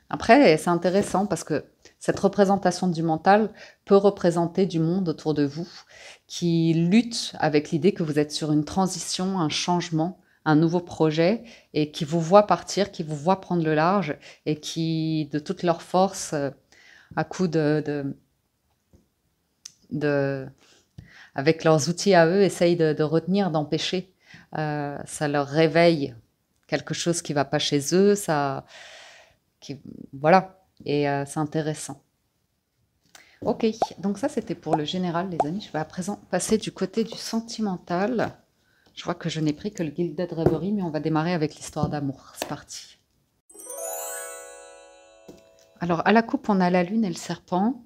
Après, c'est intéressant parce que cette représentation du mental peut représenter du monde autour de vous qui lutte avec l'idée que vous êtes sur une transition, un changement, un nouveau projet et qui vous voit partir, qui vous voit prendre le large et qui, de toute leur force, à coup avec leurs outils à eux, essayent de retenir, d'empêcher. Ça leur réveille quelque chose qui ne va pas chez eux, voilà, et c'est intéressant. Ok, donc ça c'était pour le général les amis, je vais à présent passer du côté du sentimental. Je vois que je n'ai pris que le Gilded Reverie, mais on va démarrer avec l'histoire d'amour, c'est parti. Alors à la coupe on a la lune et le serpent,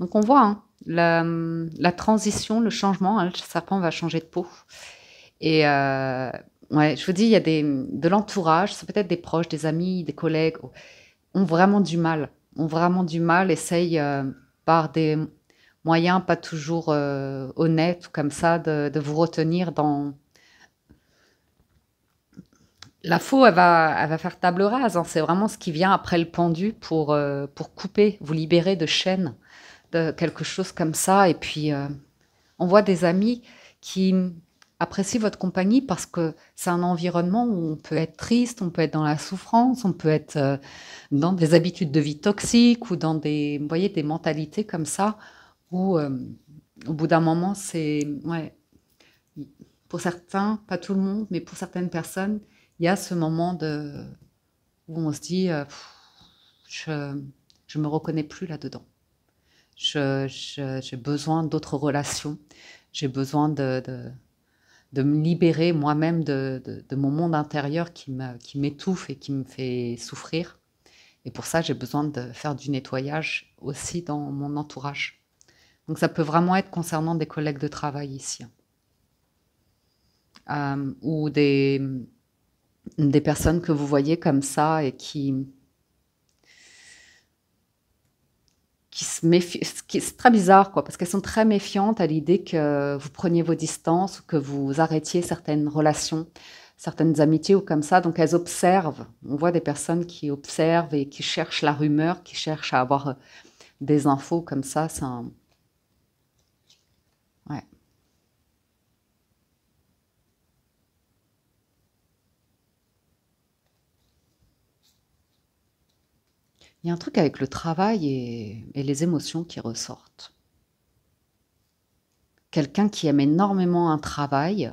donc on voit hein, la transition, le changement, hein, le serpent va changer de peau, et ouais, je vous dis, il y a de l'entourage, c'est peut-être des proches, des amis, des collègues, ont vraiment du mal, essayent par des moyens pas toujours honnêtes, comme ça, de vous retenir dans... La faux, elle va faire table rase, hein. C'est vraiment ce qui vient après le pendu pour couper, vous libérer de chaînes, de quelque chose comme ça. Et puis, on voit des amis qui apprécient votre compagnie parce que c'est un environnement où on peut être triste, on peut être dans la souffrance, on peut être dans des habitudes de vie toxiques ou dans des, vous voyez, des mentalités comme ça où au bout d'un moment, c'est... Ouais, pour certains, pas tout le monde, mais pour certaines personnes, il y a ce moment où on se dit je me reconnais plus là-dedans. J'ai besoin d'autres relations. J'ai besoin de me libérer moi-même de mon monde intérieur qui m'étouffe et qui me fait souffrir. Et pour ça, j'ai besoin de faire du nettoyage aussi dans mon entourage. Donc ça peut vraiment être concernant des collègues de travail ici. Ou des personnes que vous voyez comme ça et qui se méfient, c'est très bizarre, quoi, parce qu'elles sont très méfiantes à l'idée que vous preniez vos distances ou que vous arrêtiez certaines relations, certaines amitiés ou comme ça. Donc elles observent. On voit des personnes qui observent et qui cherchent la rumeur, qui cherchent à avoir des infos comme ça. C'est un... Ouais. Il y a un truc avec le travail et les émotions qui ressortent. Quelqu'un qui aime énormément un travail,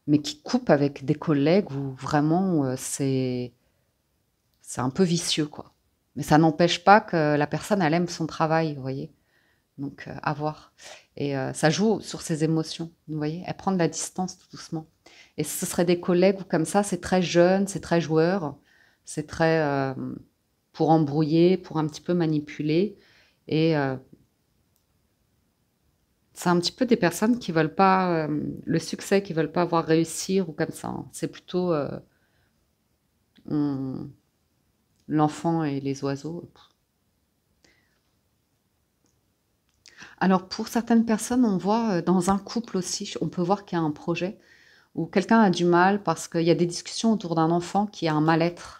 mais qui coupe avec des collègues où vraiment c'est un peu vicieux, quoi. Mais ça n'empêche pas que la personne, elle aime son travail, vous voyez. Donc, à voir. Et ça joue sur ses émotions, vous voyez. Elle prend de la distance tout doucement. Et ce serait des collègues où comme ça, c'est très jeune, c'est très joueur, c'est très pour embrouiller, pour un petit peu manipuler. Et c'est un petit peu des personnes qui veulent pas le succès, qui veulent pas voir réussir ou comme ça, hein. C'est plutôt on- l'enfant et les oiseaux. Alors pour certaines personnes, on voit dans un couple aussi, on peut voir qu'il y a un projet où quelqu'un a du mal parce qu'il y a des discussions autour d'un enfant qui a un mal-être.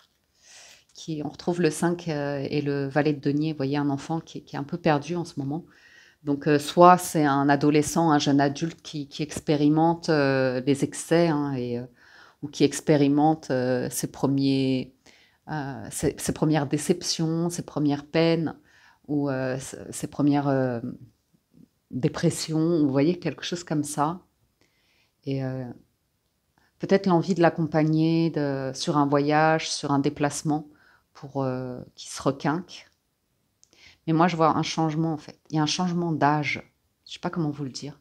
On retrouve le 5 et le valet de denier, vous voyez, un enfant qui est un peu perdu en ce moment. Donc, soit c'est un adolescent, un jeune adulte qui expérimente des excès, hein, ou qui expérimente ses premières déceptions, ses premières peines, ou ses premières dépressions, vous voyez, quelque chose comme ça. Et peut-être l'envie de l'accompagner sur un voyage, sur un déplacement, pour qu'il se requinque. Mais moi, je vois un changement, en fait. Il y a un changement d'âge. Je ne sais pas comment vous le dire.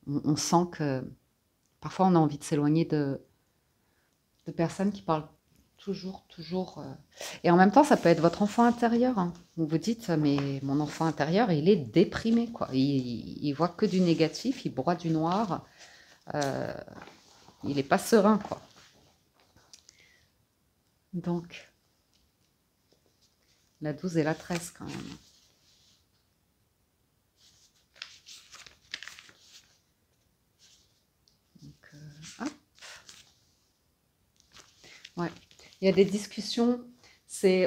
On sent que parfois, on a envie de s'éloigner de personnes qui parlent toujours. Et en même temps, ça peut être votre enfant intérieur, hein. Vous vous dites, mais mon enfant intérieur, il est déprimé, quoi. Il voit que du négatif, il broie du noir. Euh, il n'est pas serein, quoi. Donc, la 12 et la 13, quand même. Donc, hop. Ouais. Il y a des discussions,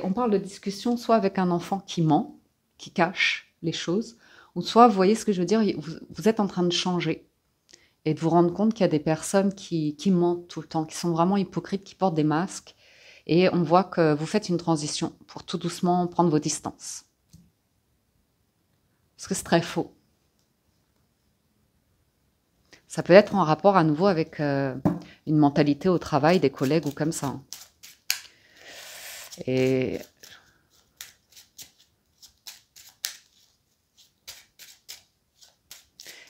on parle de discussions soit avec un enfant qui ment, qui cache les choses, ou soit, vous voyez ce que je veux dire, vous êtes en train de changer et de vous rendre compte qu'il y a des personnes qui mentent tout le temps, qui sont vraiment hypocrites, qui portent des masques, et on voit que vous faites une transition pour tout doucement prendre vos distances. Parce que c'est très faux. Ça peut être en rapport à nouveau avec une mentalité au travail, des collègues ou comme ça. Et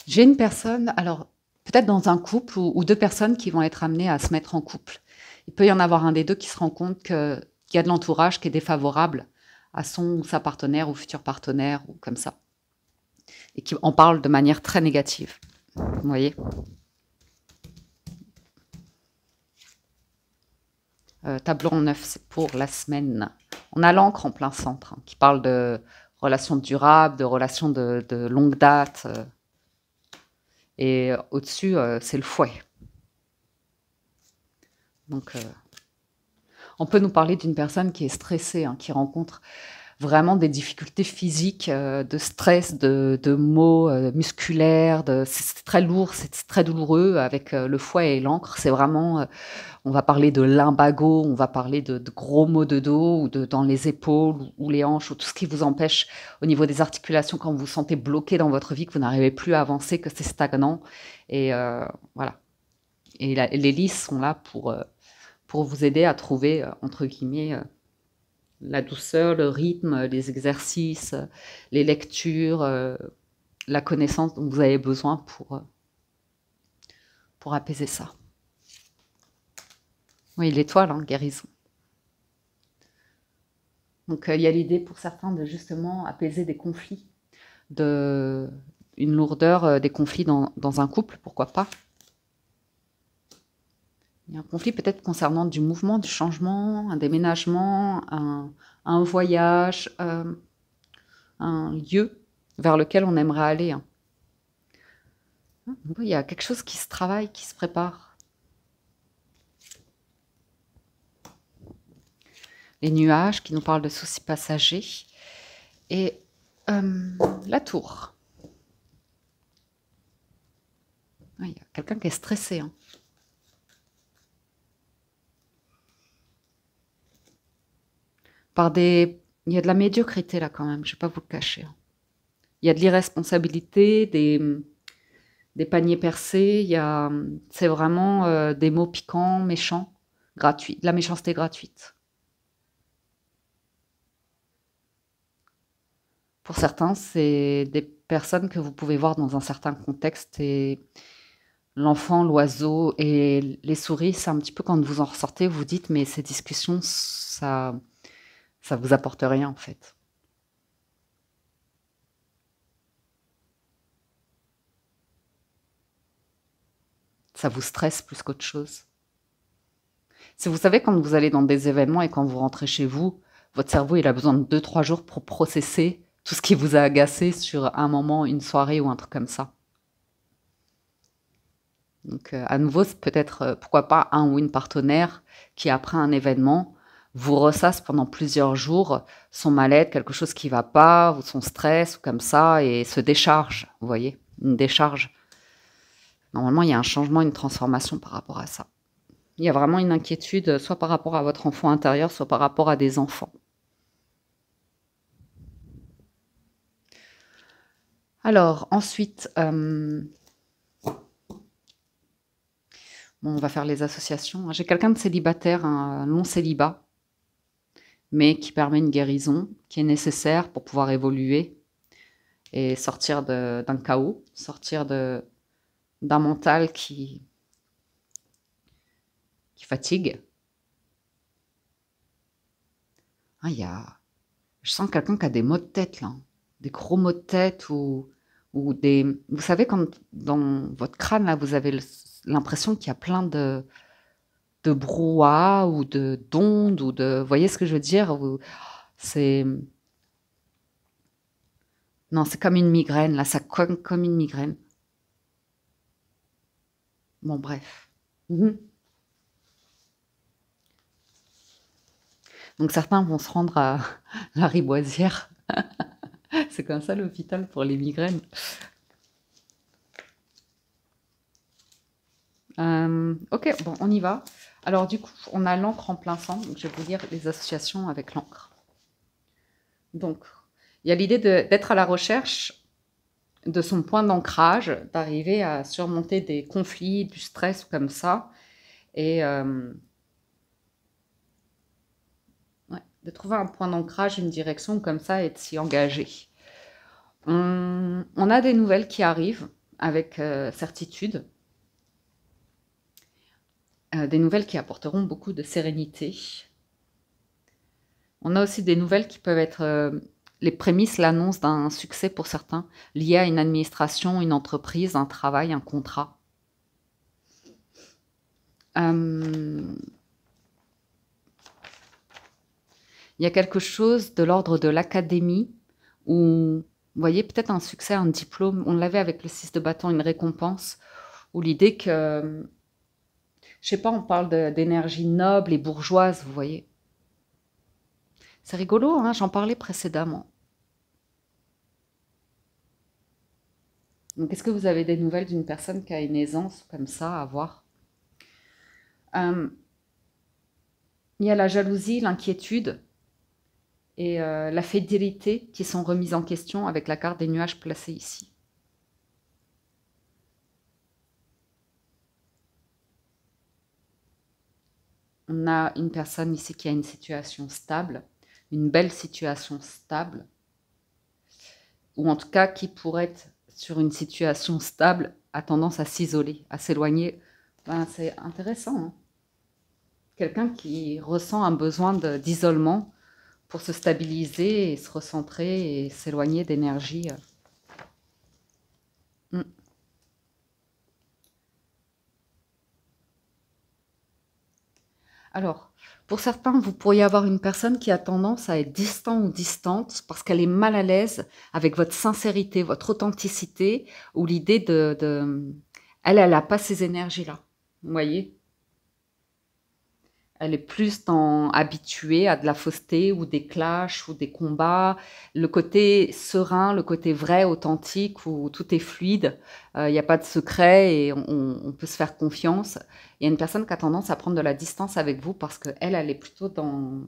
j'ai une personne, alors peut-être dans un couple ou deux personnes qui vont être amenées à se mettre en couple. Il peut y en avoir un des deux qui se rend compte qu'il y a de l'entourage qui est défavorable à son ou sa partenaire ou futur partenaire ou comme ça. Et qui en parle de manière très négative. Vous voyez, tableau en neuf, c'est pour la semaine. On a l'encre en plein centre, hein, qui parle de relations durables, de relations de longue date. Et au-dessus, c'est le fouet. Donc, on peut nous parler d'une personne qui est stressée, hein, qui rencontre vraiment des difficultés physiques, de stress, de maux musculaires. C'est très lourd, c'est très douloureux avec le fouet et l'encre. C'est vraiment, on va parler de lumbago, on va parler de gros maux de dos ou dans les épaules ou les hanches ou tout ce qui vous empêche au niveau des articulations quand vous vous sentez bloqué dans votre vie, que vous n'arrivez plus à avancer, que c'est stagnant. Et voilà. Et les lys sont là pour vous aider à trouver, entre guillemets, la douceur, le rythme, les exercices, les lectures, la connaissance dont vous avez besoin pour apaiser ça. Oui, l'étoile, hein, guérison. Donc, il y a l'idée pour certains de justement apaiser des conflits, une lourdeur des conflits dans un couple, pourquoi pas. Il y a un conflit peut-être concernant du mouvement, du changement, un déménagement, un voyage, un lieu vers lequel on aimerait aller, hein. Oui, il y a quelque chose qui se travaille, qui se prépare. Les nuages qui nous parlent de soucis passagers. Et la tour. Oui, il y a quelqu'un qui est stressé, hein. Il y a de la médiocrité là quand même, je ne vais pas vous le cacher. Il y a de l'irresponsabilité, des paniers percés, c'est vraiment des mots piquants, méchants, gratuits, de la méchanceté gratuite. Pour certains, c'est des personnes que vous pouvez voir dans un certain contexte et l'enfant, l'oiseau et les souris, c'est un petit peu quand vous en ressortez, vous dites mais ces discussions, ça vous apporte rien en fait. Ça vous stresse plus qu'autre chose. Si vous savez, quand vous allez dans des événements et quand vous rentrez chez vous, votre cerveau, il a besoin de 2-3 jours pour processer tout ce qui vous a agacé sur un moment, une soirée ou un truc comme ça. Donc, à nouveau, c'est peut-être, pourquoi pas, un ou une partenaire qui, après un événement, vous ressasse pendant plusieurs jours son mal-être, quelque chose qui ne va pas, ou son stress, ou comme ça, et se décharge, vous voyez, une décharge. Normalement, il y a un changement, une transformation par rapport à ça. Il y a vraiment une inquiétude, soit par rapport à votre enfant intérieur, soit par rapport à des enfants. Alors, ensuite, on va faire les associations. J'ai quelqu'un de célibataire, un long célibat, mais qui permet une guérison qui est nécessaire pour pouvoir évoluer et sortir d'un chaos, sortir d'un mental qui fatigue. Ah, je sens quelqu'un qui a des maux de tête, là. Des gros maux de tête ou des... Vous savez, quand dans votre crâne, là, vous avez l'impression qu'il y a plein de brouhaha ou d'ondes ou de... Vous voyez ce que je veux dire? C'est... Non, c'est comme une migraine, là, ça cogne comme une migraine. Bon, bref. Donc certains vont se rendre à la Riboisière. C'est comme ça l'hôpital pour les migraines. Ok, bon, on y va. Alors du coup, on a l'encre en plein sang. Donc, je vais vous lire les associations avec l'encre. Donc, il y a l'idée d'être à la recherche de son point d'ancrage, d'arriver à surmonter des conflits, du stress comme ça, et de trouver un point d'ancrage, une direction comme ça, et de s'y engager. On a des nouvelles qui arrivent avec certitude, des nouvelles qui apporteront beaucoup de sérénité. On a aussi des nouvelles qui peuvent être les prémices, l'annonce d'un succès pour certains, lié à une administration, une entreprise, un travail, un contrat. Il y a quelque chose de l'ordre de l'académie où, vous voyez, peut-être un succès, un diplôme. On l'avait avec le 6 de bâton, une récompense, ou l'idée que, je sais pas, on parle d'énergie noble et bourgeoise, vous voyez. C'est rigolo, hein, j'en parlais précédemment. Donc, est-ce que vous avez des nouvelles d'une personne qui a une aisance comme ça à voir? Il y a la jalousie, l'inquiétude et la fidélité qui sont remises en question avec la carte des nuages placée ici. On a une personne ici qui a une situation stable, une belle situation stable, ou en tout cas qui pourrait être sur une situation stable, a tendance à s'isoler, à s'éloigner. Ben, c'est intéressant, hein. Quelqu'un qui ressent un besoin d'isolement pour se stabiliser et se recentrer et s'éloigner d'énergie. Alors, pour certains, vous pourriez avoir une personne qui a tendance à être distant ou distante parce qu'elle est mal à l'aise avec votre sincérité, votre authenticité ou l'idée Elle n'a pas ces énergies-là, vous voyez? Elle est plus habituée à de la fausseté ou des clashs ou des combats. Le côté serein, le côté vrai, authentique, où tout est fluide, il n'y a pas de secret et on peut se faire confiance. Il y a une personne qui a tendance à prendre de la distance avec vous parce qu'elle, elle est plutôt dans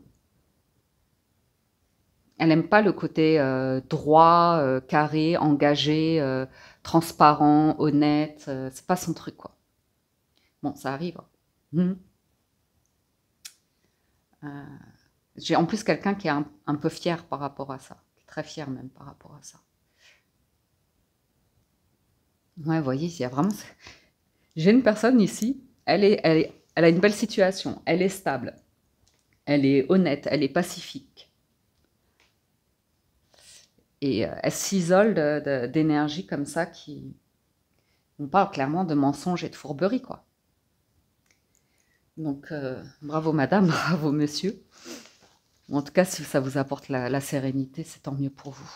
Elle n'aime pas le côté droit, carré, engagé, transparent, honnête. C'est pas son truc, quoi. Bon, ça arrive. Mhm. J'ai en plus quelqu'un qui est un peu fier par rapport à ça. Très fier même par rapport à ça. Ouais, vous voyez, il y a vraiment... J'ai une personne ici, elle a une belle situation, elle est stable, elle est honnête, elle est pacifique. Et elle s'isole d'énergie comme ça qui... On parle clairement de mensonges et de fourberie, quoi. Donc, bravo madame, bravo monsieur. En tout cas, si ça vous apporte la sérénité, c'est tant mieux pour vous.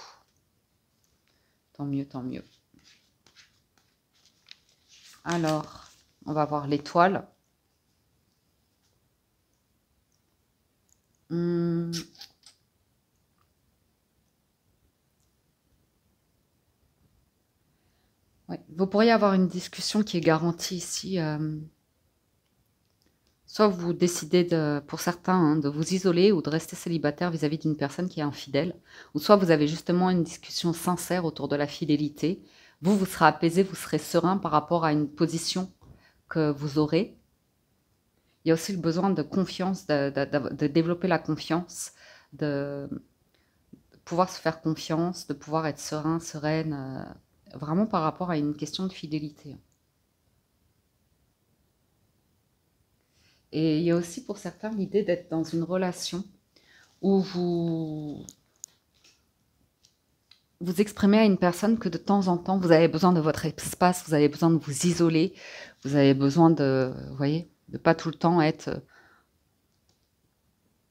Tant mieux, tant mieux. Alors, on va voir l'étoile. Ouais. Vous pourriez avoir une discussion qui est garantie ici. Soit vous décidez, pour certains, hein, de vous isoler ou de rester célibataire vis-à-vis d'une personne qui est infidèle, ou soit vous avez justement une discussion sincère autour de la fidélité. Vous serez apaisé, vous serez serein par rapport à une position que vous aurez. Il y a aussi le besoin de confiance, de développer la confiance, de pouvoir se faire confiance, de pouvoir être serein, sereine, vraiment par rapport à une question de fidélité. Et il y a aussi pour certains l'idée d'être dans une relation où vous exprimez à une personne que de temps en temps, vous avez besoin de votre espace, vous avez besoin de vous isoler, vous avez besoin de, vous voyez, de pas tout le temps être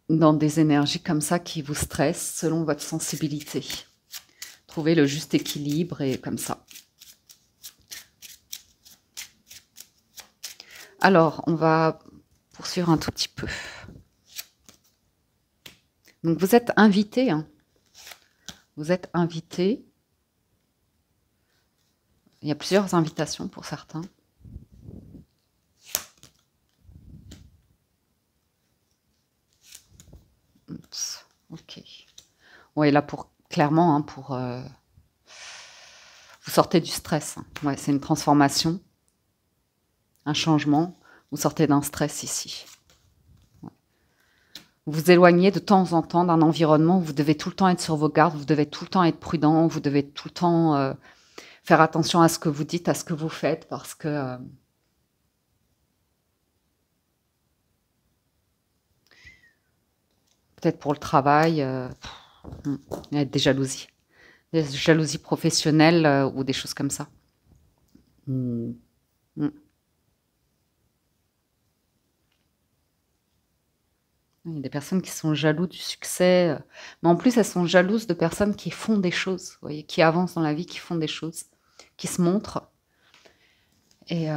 dans des énergies comme ça qui vous stressent selon votre sensibilité. Trouver le juste équilibre et comme ça. Alors, on va poursuivre un tout petit peu. Donc, vous êtes invité, hein. Vous êtes invité. Il y a plusieurs invitations pour certains. Oups, ok. Ouais, là, clairement, hein, vous sortez du stress. Hein. Ouais, c'est une transformation, un changement. Vous sortez d'un stress ici. Ouais. Vous vous éloignez de temps en temps d'un environnement où vous devez tout le temps être sur vos gardes, vous devez tout le temps être prudent, vous devez tout le temps faire attention à ce que vous dites, à ce que vous faites, parce que peut-être pour le travail, il y a des jalousies professionnelles ou des choses comme ça. Mm. Mm. Il y a des personnes qui sont jalouses du succès, mais en plus elles sont jalouses de personnes qui font des choses, vous voyez, qui avancent dans la vie, qui font des choses, qui se montrent et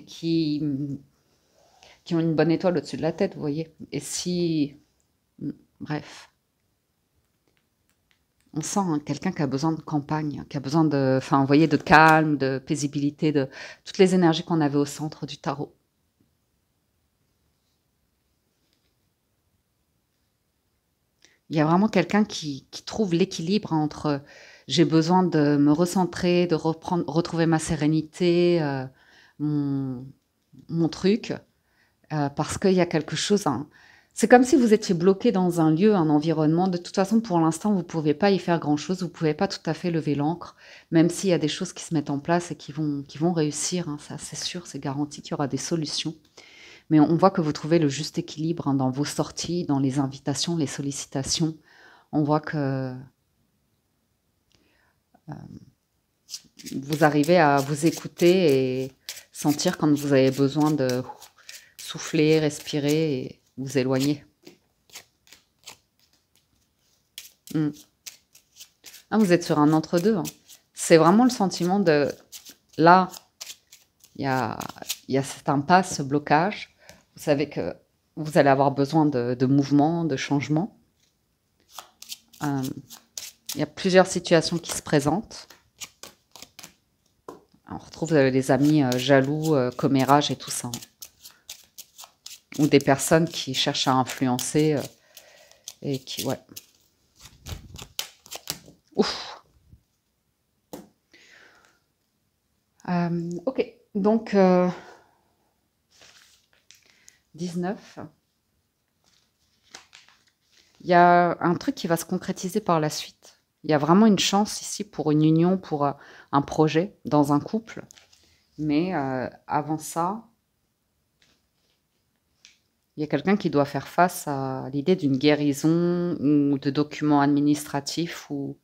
qui ont une bonne étoile au-dessus de la tête, vous voyez. Et si... Bref. On sent hein, quelqu'un qui a besoin de campagne, qui a besoin de, enfin, vous voyez, de calme, de paisibilité, de toutes les énergies qu'on avait au centre du tarot. Il y a vraiment quelqu'un qui trouve l'équilibre entre j'ai besoin de me recentrer, de retrouver ma sérénité, mon truc, parce qu'il y a quelque chose. Hein. C'est comme si vous étiez bloqué dans un lieu, un environnement. De toute façon, pour l'instant, vous ne pouvez pas y faire grand-chose. Vous ne pouvez pas tout à fait lever l'ancre, même s'il y a des choses qui se mettent en place et qui vont réussir. Hein. Ça, c'est sûr, c'est garanti qu'il y aura des solutions. Mais on voit que vous trouvez le juste équilibre hein, dans vos sorties, dans les invitations, les sollicitations. On voit que vous arrivez à vous écouter et sentir quand vous avez besoin de souffler, respirer et vous éloigner. Ah, vous êtes sur un entre-deux. Hein. C'est vraiment le sentiment de... Là, il y a cette impasse, ce blocage. Vous savez que vous allez avoir besoin de mouvement, de changement. Il y a plusieurs situations qui se présentent. On retrouve les amis jaloux, commérages et tout ça. Ou des personnes qui cherchent à influencer et qui, ouais. Ouf. Ok, donc 19. Il y a un truc qui va se concrétiser par la suite. Il y a vraiment une chance ici pour une union, pour un projet dans un couple. Mais avant ça, il y a quelqu'un qui doit faire face à l'idée d'une guérison ou de documents administratifs. Ou...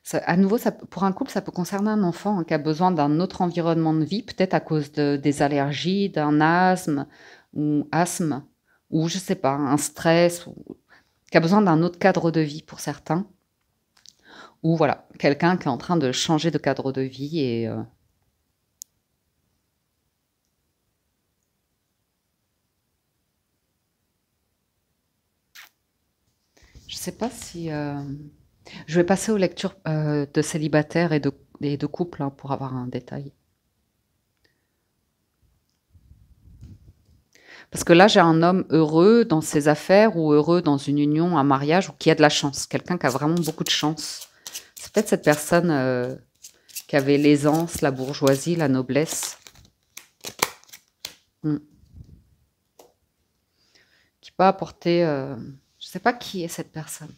Ça, à nouveau, ça, pour un couple, ça peut concerner un enfant, hein, qui a besoin d'un autre environnement de vie, peut-être à cause des allergies, d'un asthme, ou je sais pas, un stress, ou, qui a besoin d'un autre cadre de vie pour certains. Ou voilà, quelqu'un qui est en train de changer de cadre de vie et... je sais pas si... Je vais passer aux lectures de célibataires et de couples, hein, pour avoir un détail. Parce que là, j'ai un homme heureux dans ses affaires ou heureux dans une union, un mariage, ou qui a de la chance. Quelqu'un qui a vraiment beaucoup de chance. C'est peut-être cette personne qui avait l'aisance, la bourgeoisie, la noblesse. Qui peut apporter... je ne sais pas qui est cette personne.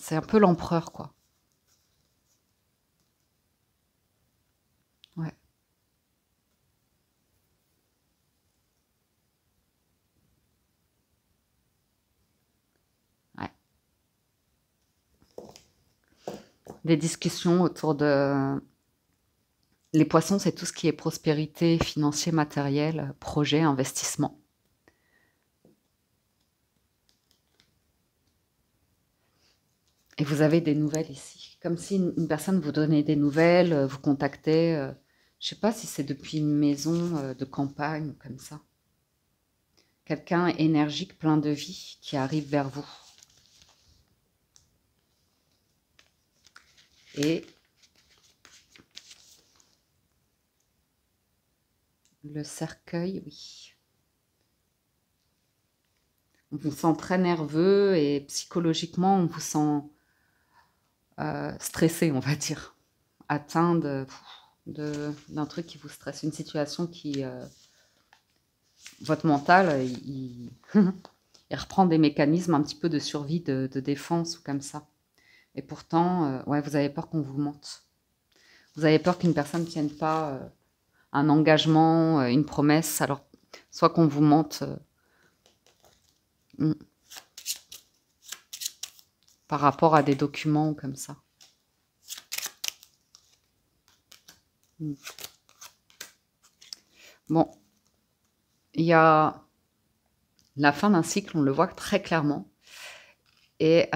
C'est un peu l'empereur, quoi. Ouais. Ouais. Des discussions autour de... Les poissons, c'est tout ce qui est prospérité, financier, matériel, projet, investissement. Et vous avez des nouvelles ici. Comme si une personne vous donnait des nouvelles, vous contactait. Je ne sais pas si c'est depuis une maison de campagne ou comme ça. Quelqu'un énergique, plein de vie, qui arrive vers vous. Et le cercueil, oui. On vous sent très nerveux et psychologiquement, on vous sent stressé, on va dire. Atteint d'un truc qui vous stresse. Une situation qui... votre mental, il reprend des mécanismes un petit peu de survie, de défense ou comme ça. Et pourtant, ouais, vous avez peur qu'on vous mente. Vous avez peur qu'une personne ne tienne pas un engagement, une promesse, alors soit qu'on vous mente par rapport à des documents ou comme ça. Bon, il y a la fin d'un cycle, on le voit très clairement. Et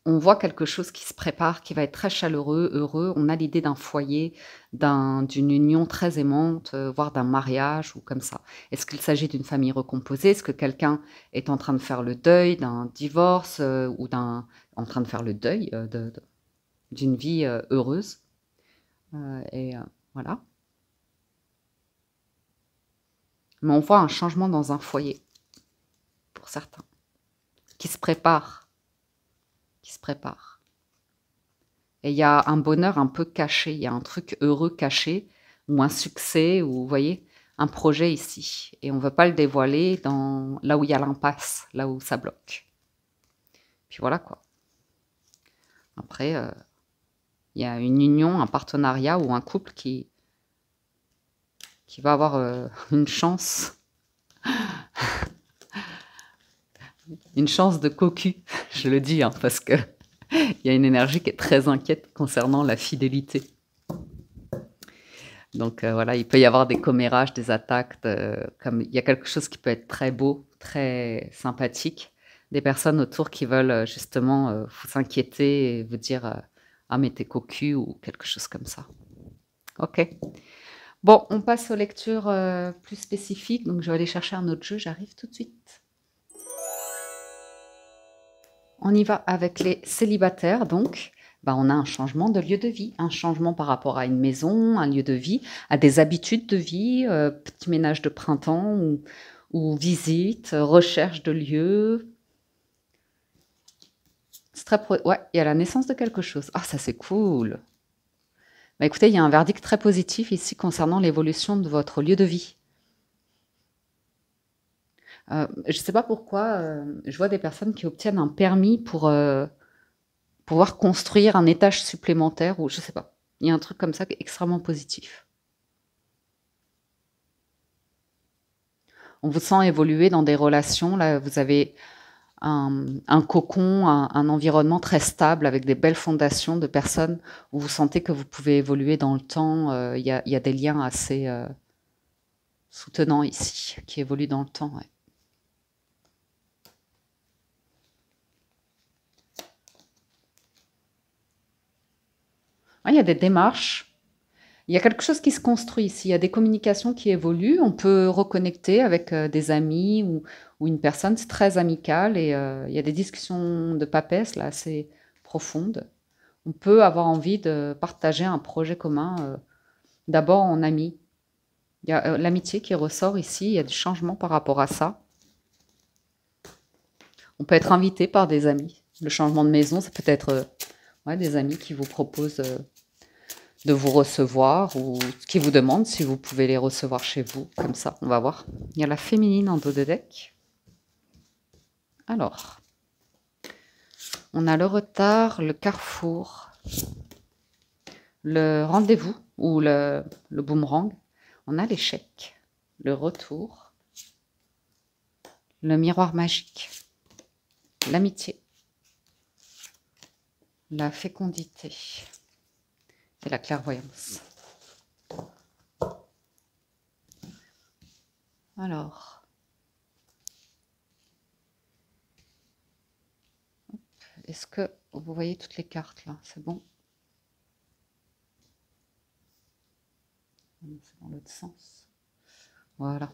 on voit quelque chose qui se prépare, qui va être très chaleureux, heureux. On a l'idée d'un foyer, d'une union très aimante, voire d'un mariage ou comme ça. Est-ce qu'il s'agit d'une famille recomposée? Est-ce que quelqu'un est en train de faire le deuil d'un divorce ou en train de faire le deuil d'une vie heureuse? Voilà. Mais on voit un changement dans un foyer, pour certains, qui se prépare. Et il y a un bonheur un peu caché, il y a un truc heureux caché, ou un succès, ou vous voyez, un projet ici. Et on ne veut pas le dévoiler là où il y a l'impasse, là où ça bloque. Puis voilà quoi. Après, il y a une union, un partenariat ou un couple qui va avoir une chance. Une chance de cocu, je le dis, hein, parce que il y a une énergie qui est très inquiète concernant la fidélité. Donc voilà, il peut y avoir des commérages, des attaques, comme il y a quelque chose qui peut être très beau, très sympathique, des personnes autour qui veulent justement vous inquiéter et vous dire ah mais t'es cocu ou quelque chose comme ça. Ok. Bon, on passe aux lectures plus spécifiques, donc je vais aller chercher un autre jeu, j'arrive tout de suite. On y va avec les célibataires, donc. bah, on a un changement de lieu de vie, un changement par rapport à une maison, un lieu de vie, à des habitudes de vie, petit ménage de printemps ou visite, recherche de lieu. C'est très ouais, il y a la naissance de quelque chose. Ah, ça c'est cool. Bah, écoutez, il y a un verdict très positif ici concernant l'évolution de votre lieu de vie. Je ne sais pas pourquoi, je vois des personnes qui obtiennent un permis pour pouvoir construire un étage supplémentaire ou je ne sais pas. Il y a un truc comme ça qui est extrêmement positif. On vous sent évoluer dans des relations. Là, vous avez un cocon, un environnement très stable avec des belles fondations de personnes où vous sentez que vous pouvez évoluer dans le temps. Il y a des liens assez soutenants ici qui évoluent dans le temps. Ouais. Ouais, il y a des démarches. Il y a quelque chose qui se construit ici. Il y a des communications qui évoluent. On peut reconnecter avec des amis ou une personne. C'est très amical et il y a des discussions de papesse là assez profondes. On peut avoir envie de partager un projet commun d'abord en amis. Il y a l'amitié qui ressort ici. Il y a du changement par rapport à ça. On peut être invité par des amis. Le changement de maison, ça peut être ouais, des amis qui vous proposent de vous recevoir ou qui vous demandent si vous pouvez les recevoir chez vous, comme ça, on va voir. Il y a la féminine en dos de deck. Alors, on a le retard, le carrefour, le rendez-vous ou le boomerang. On a l'échec, le retour, le miroir magique, l'amitié, la fécondité et la clairvoyance. Alors, est-ce que vous voyez toutes les cartes là? C'est bon? C'est dans l'autre sens. Voilà.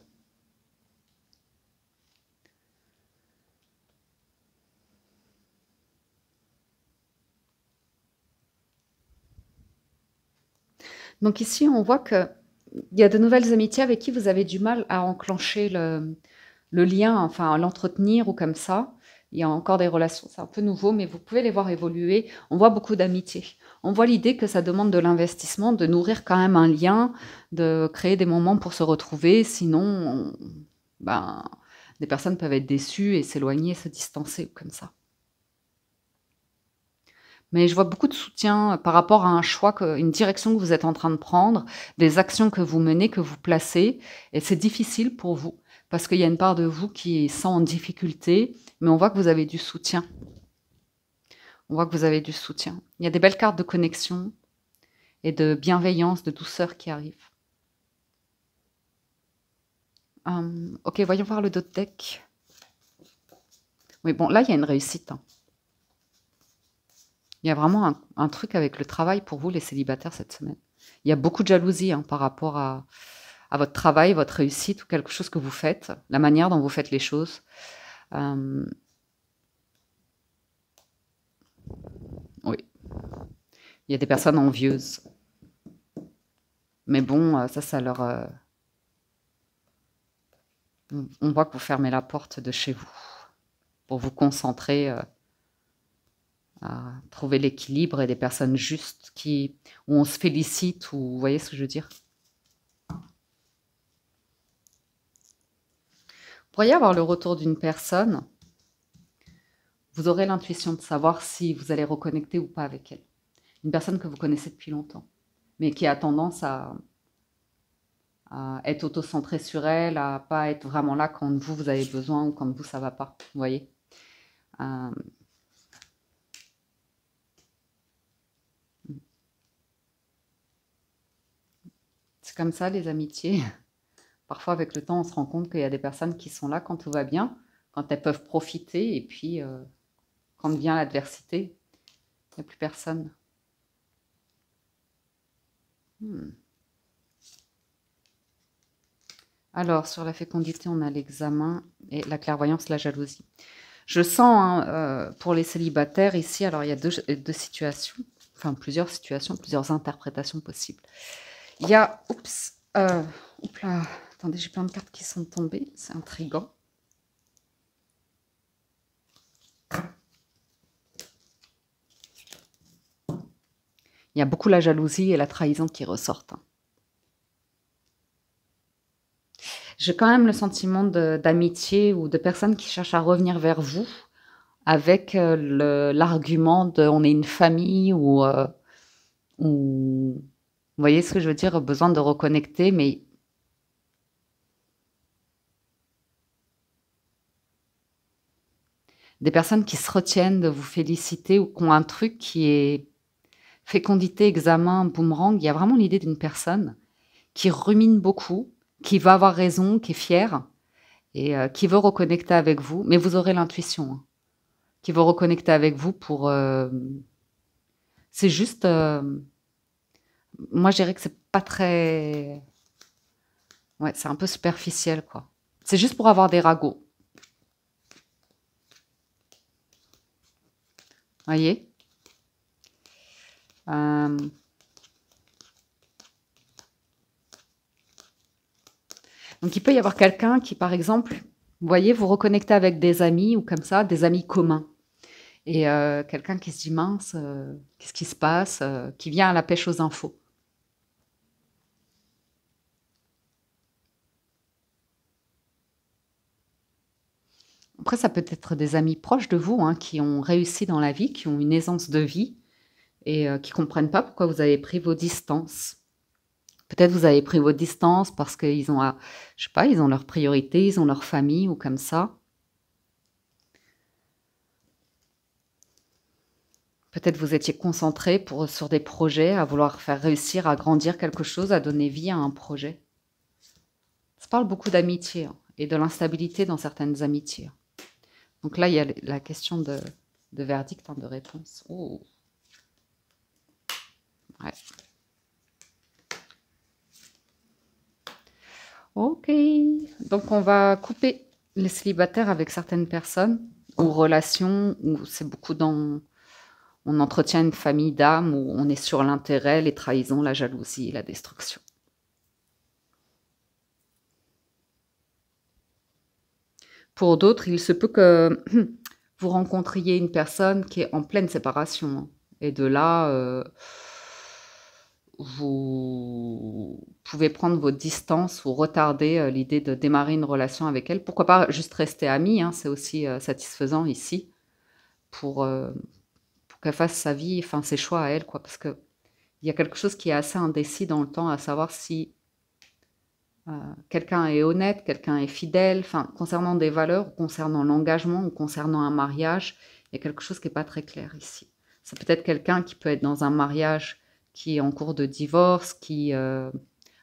Donc ici, on voit qu'il y a de nouvelles amitiés avec qui vous avez du mal à enclencher le lien, enfin à l'entretenir ou comme ça. Il y a encore des relations, c'est un peu nouveau, mais vous pouvez les voir évoluer. On voit beaucoup d'amitié. On voit l'idée que ça demande de l'investissement, de nourrir quand même un lien, de créer des moments pour se retrouver. Sinon, ben, des personnes peuvent être déçues et s'éloigner, se distancer comme ça. Mais je vois beaucoup de soutien par rapport à un choix, une direction que vous êtes en train de prendre, des actions que vous menez, que vous placez. Et c'est difficile pour vous parce qu'il y a une part de vous qui est sans difficulté, mais on voit que vous avez du soutien. On voit que vous avez du soutien. Il y a des belles cartes de connexion et de bienveillance, de douceur qui arrivent. Ok, voyons voir le dos de deck. Oui, bon, là, il y a une réussite. Hein. Il y a vraiment un truc avec le travail pour vous, les célibataires, cette semaine. Il y a beaucoup de jalousie hein, par rapport à votre travail, votre réussite ou quelque chose que vous faites, la manière dont vous faites les choses. Oui. Il y a des personnes envieuses. Mais bon, ça leur... on voit que vous fermez la porte de chez vous pour vous concentrer à trouver l'équilibre et des personnes justes où on se félicite, ou vous voyez ce que je veux dire? Vous pourriez avoir le retour d'une personne, vous aurez l'intuition de savoir si vous allez reconnecter ou pas avec elle. Une personne que vous connaissez depuis longtemps, mais qui a tendance à être auto-centrée sur elle, à pas être vraiment là quand vous avez besoin ou quand vous, ça va pas, vous voyez? C'est comme ça, les amitiés. Parfois, avec le temps, on se rend compte qu'il y a des personnes qui sont là quand tout va bien, quand elles peuvent profiter, et puis quand vient l'adversité, il n'y a plus personne. Alors, sur la fécondité, on a l'examen et la clairvoyance, la jalousie. Je sens, hein, pour les célibataires, ici, alors il y a deux situations. enfin plusieurs situations, plusieurs interprétations possibles. Il y a, oups, oups là, attendez, j'ai plein de cartes qui sont tombées, c'est intriguant. Il y a beaucoup la jalousie et la trahison qui ressortent. J'ai quand même le sentiment d'amitié ou de personnes qui cherchent à revenir vers vous avec l'argument de on est une famille ou vous voyez ce que je veux dire, besoin de reconnecter, mais des personnes qui se retiennent de vous féliciter ou qui ont un truc qui est fécondité, examen, boomerang. Il y a vraiment l'idée d'une personne qui rumine beaucoup, qui va avoir raison, qui est fière et qui veut reconnecter avec vous, mais vous aurez l'intuition, hein, qui veut reconnecter avec vous pour... c'est juste... moi, je dirais que c'est pas très... Ouais, c'est un peu superficiel, quoi. C'est juste pour avoir des ragots. Voyez Donc, il peut y avoir quelqu'un qui, par exemple, vous voyez, vous reconnectez avec des amis ou comme ça, des amis communs. Et quelqu'un qui se dit, mince, qu'est-ce qui se passe qui vient à la pêche aux infos. Après, ça peut être des amis proches de vous, hein, qui ont réussi dans la vie, qui ont une aisance de vie et qui ne comprennent pas pourquoi vous avez pris vos distances. Peut-être vous avez pris vos distances parce qu'ils ont, je sais pas, ils ont leurs priorités, ils ont leur famille ou comme ça. Peut-être vous étiez concentré sur des projets, à vouloir faire réussir, à grandir quelque chose, à donner vie à un projet. Ça parle beaucoup d'amitié, hein, et de l'instabilité dans certaines amitiés. Donc là, il y a la question de verdict, hein, de réponse. Oh. Ouais. Ok. Donc on va couper les célibataires avec certaines personnes ou relations où c'est beaucoup dans... On entretient une famille d'âmes où on est sur l'intérêt, les trahisons, la jalousie et la destruction. Pour d'autres, il se peut que vous rencontriez une personne qui est en pleine séparation, hein. Et de là, vous pouvez prendre vos distances ou retarder l'idée de démarrer une relation avec elle. Pourquoi pas juste rester amis, hein, c'est aussi satisfaisant ici pour qu'elle fasse sa vie, enfin ses choix à elle, quoi. Parce qu'il y a quelque chose qui est assez indécis dans le temps, à savoir si quelqu'un est honnête, quelqu'un est fidèle, enfin, concernant des valeurs, concernant l'engagement ou concernant un mariage, il y a quelque chose qui n'est pas très clair ici. C'est peut-être quelqu'un qui peut être dans un mariage qui est en cours de divorce, qui a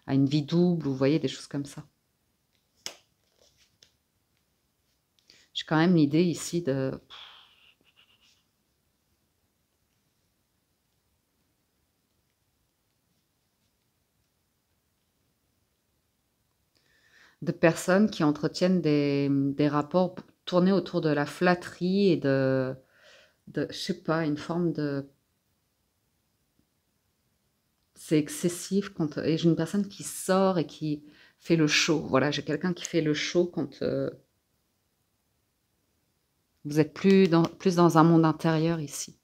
une vie double, vous voyez, des choses comme ça. J'ai quand même l'idée ici de personnes qui entretiennent des rapports tournés autour de la flatterie et je sais pas, une forme de... C'est excessif quand... Et j'ai une personne qui sort et qui fait le show. Voilà, j'ai quelqu'un qui fait le show quand vous êtes plus dans un monde intérieur ici.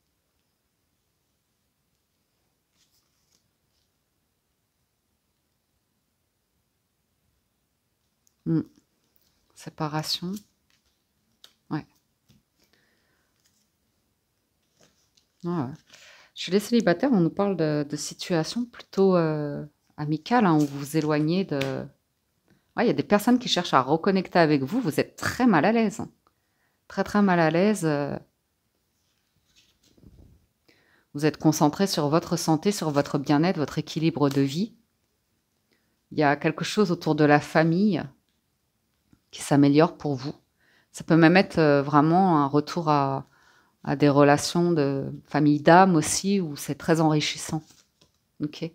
Séparation. Ouais. Ouais. Chez les célibataires, on nous parle de situations plutôt amicales, hein, où vous vous éloignez de... Ouais, il y a des personnes qui cherchent à reconnecter avec vous. Vous êtes très mal à l'aise, hein. Très, très mal à l'aise. Vous êtes concentré sur votre santé, sur votre bien-être, votre équilibre de vie. Il y a quelque chose autour de la famille qui s'améliore pour vous. Ça peut même être vraiment un retour à des relations de famille d'âme aussi, où c'est très enrichissant. Ok.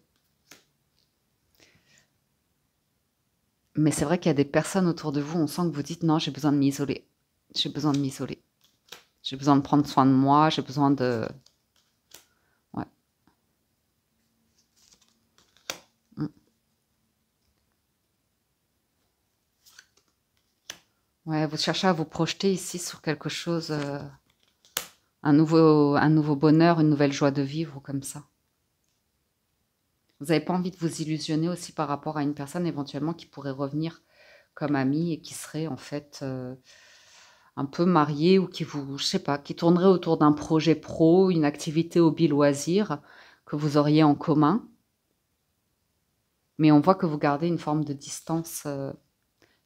Mais c'est vrai qu'il y a des personnes autour de vous, on sent que vous dites non, j'ai besoin de m'isoler. J'ai besoin de m'isoler. J'ai besoin de prendre soin de moi, j'ai besoin de... Ouais. Ouais, vous cherchez à vous projeter ici sur quelque chose, un nouveau bonheur, une nouvelle joie de vivre, comme ça. Vous n'avez pas envie de vous illusionner aussi par rapport à une personne éventuellement qui pourrait revenir comme amie et qui serait en fait un peu mariée ou qui vous, je sais pas, qui tournerait autour d'un projet pro, une activité hobby loisir que vous auriez en commun. Mais on voit que vous gardez une forme de distance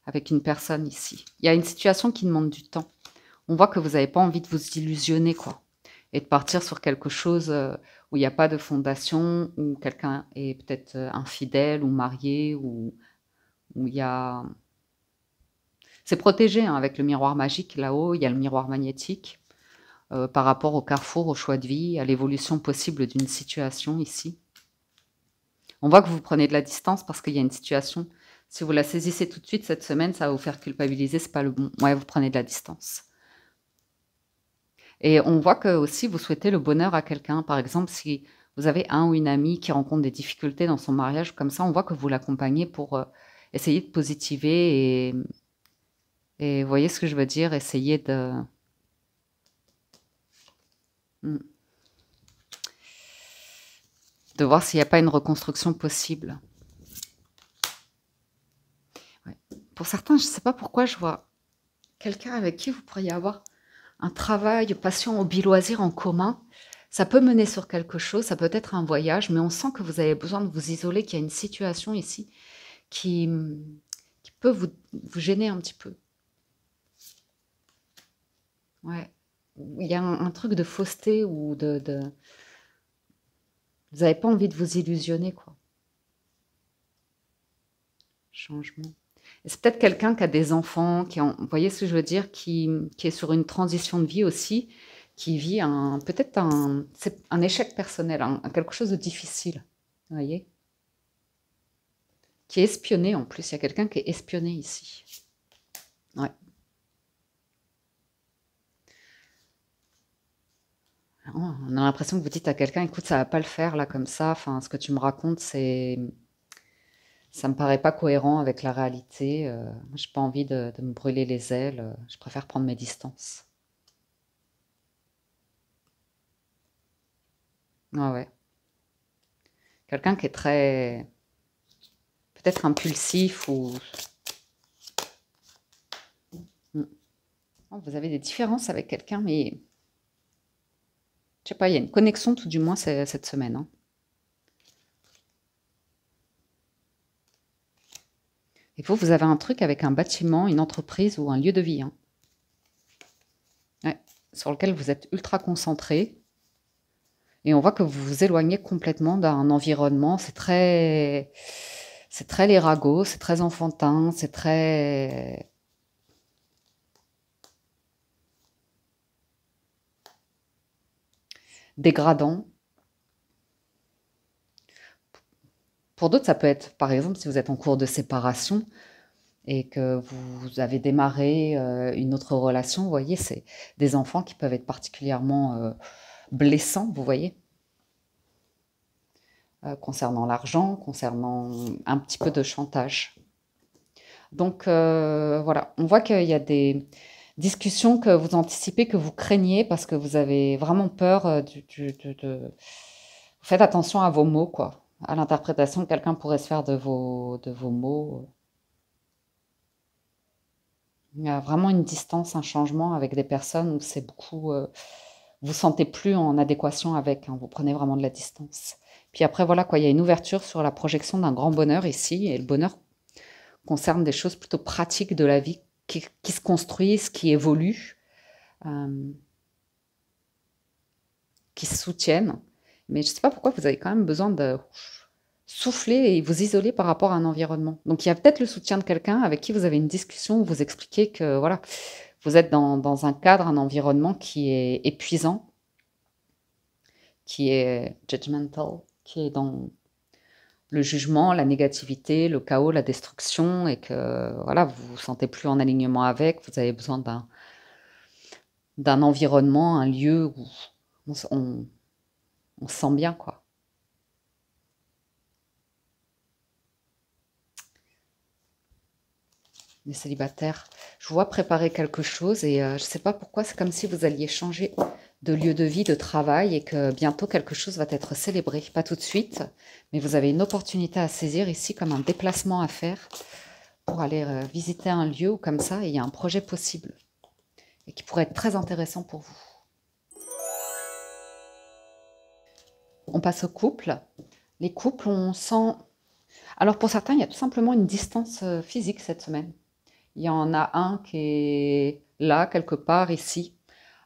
avec une personne ici. Il y a une situation qui demande du temps. On voit que vous n'avez pas envie de vous illusionner, quoi. Et de partir sur quelque chose où il n'y a pas de fondation, où quelqu'un est peut-être infidèle ou marié, où il y a... C'est protégé hein, avec le miroir magique là-haut, il y a le miroir magnétique par rapport au carrefour, au choix de vie, à l'évolution possible d'une situation ici. On voit que vous prenez de la distance parce qu'il y a une situation. Si vous la saisissez tout de suite cette semaine, ça va vous faire culpabiliser, c'est pas le bon. Ouais, vous prenez de la distance. Et on voit que aussi vous souhaitez le bonheur à quelqu'un. Par exemple, si vous avez un ou une amie qui rencontre des difficultés dans son mariage, comme ça, on voit que vous l'accompagnez pour essayer de positiver et vous voyez ce que je veux dire, essayer hmm, de voir s'il n'y a pas une reconstruction possible. Ouais. Pour certains, je ne sais pas pourquoi je vois quelqu'un avec qui vous pourriez avoir un travail, passion, hobby, loisir en commun. Ça peut mener sur quelque chose, ça peut être un voyage, mais on sent que vous avez besoin de vous isoler, qu'il y a une situation ici qui, qui peut vous gêner un petit peu. Ouais. Il y a un truc de fausseté ou vous n'avez pas envie de vous illusionner, quoi. Changement. Et c'est peut-être quelqu'un qui a des enfants, vous voyez ce que je veux dire, qui est sur une transition de vie aussi, qui vit peut-être c'est un échec personnel, quelque chose de difficile, vous voyez, qui est espionné en plus. Il y a quelqu'un qui est espionné ici. Ouais. On a l'impression que vous dites à quelqu'un, écoute, ça va pas le faire là comme ça. Enfin, ce que tu me racontes, ça me paraît pas cohérent avec la réalité. Moi, j'ai pas envie de me brûler les ailes. Je préfère prendre mes distances. Ouais, ouais. Quelqu'un qui est très, peut-être impulsif ou... Hmm. Oh, vous avez des différences avec quelqu'un, mais je sais pas, il y a une connexion tout du moins cette semaine. Hein. Et vous avez un truc avec un bâtiment, une entreprise ou un lieu de vie. Hein. Ouais, sur lequel vous êtes ultra concentré. Et on voit que vous vous éloignez complètement d'un environnement. C'est très les ragots, c'est très enfantin, c'est très dégradant. Pour d'autres, ça peut être, par exemple, si vous êtes en cours de séparation et que vous avez démarré une autre relation, vous voyez, c'est des enfants qui peuvent être particulièrement blessants, vous voyez, concernant l'argent, concernant un petit peu de chantage. Donc voilà, on voit qu'il y a des discussions que vous anticipez, que vous craignez parce que vous avez vraiment peur Vous faites attention à vos mots, quoi, à l'interprétation que quelqu'un pourrait se faire de vos mots. Il y a vraiment une distance, un changement avec des personnes où c'est beaucoup... vous sentez plus en adéquation avec, hein, vous prenez vraiment de la distance. Puis après, voilà quoi, il y a une ouverture sur la projection d'un grand bonheur ici, et le bonheur concerne des choses plutôt pratiques de la vie qui se construisent, qui évoluent, euh, qui se soutiennent. Mais je ne sais pas pourquoi vous avez quand même besoin de souffler et vous isoler par rapport à un environnement. Donc il y a peut-être le soutien de quelqu'un avec qui vous avez une discussion où vous expliquez que voilà, vous êtes dans un cadre, un environnement qui est épuisant, qui est judgmental, qui est dans le jugement, la négativité, le chaos, la destruction, et que voilà, vous vous sentez plus en alignement avec, vous avez besoin d'un environnement, un lieu où on se sent bien, quoi. les célibataires. Je vous vois préparer quelque chose et je ne sais pas pourquoi, c'est comme si vous alliez changer de lieu de vie, de travail et que bientôt quelque chose va être célébré. Pas tout de suite, mais vous avez une opportunité à saisir ici comme un déplacement à faire pour aller visiter un lieu ou comme ça et il y a un projet possible et qui pourrait être très intéressant pour vous. On passe au couple. Les couples, on sent... Alors pour certains, il y a tout simplement une distance physique cette semaine. Il y en a un qui est là, quelque part, ici,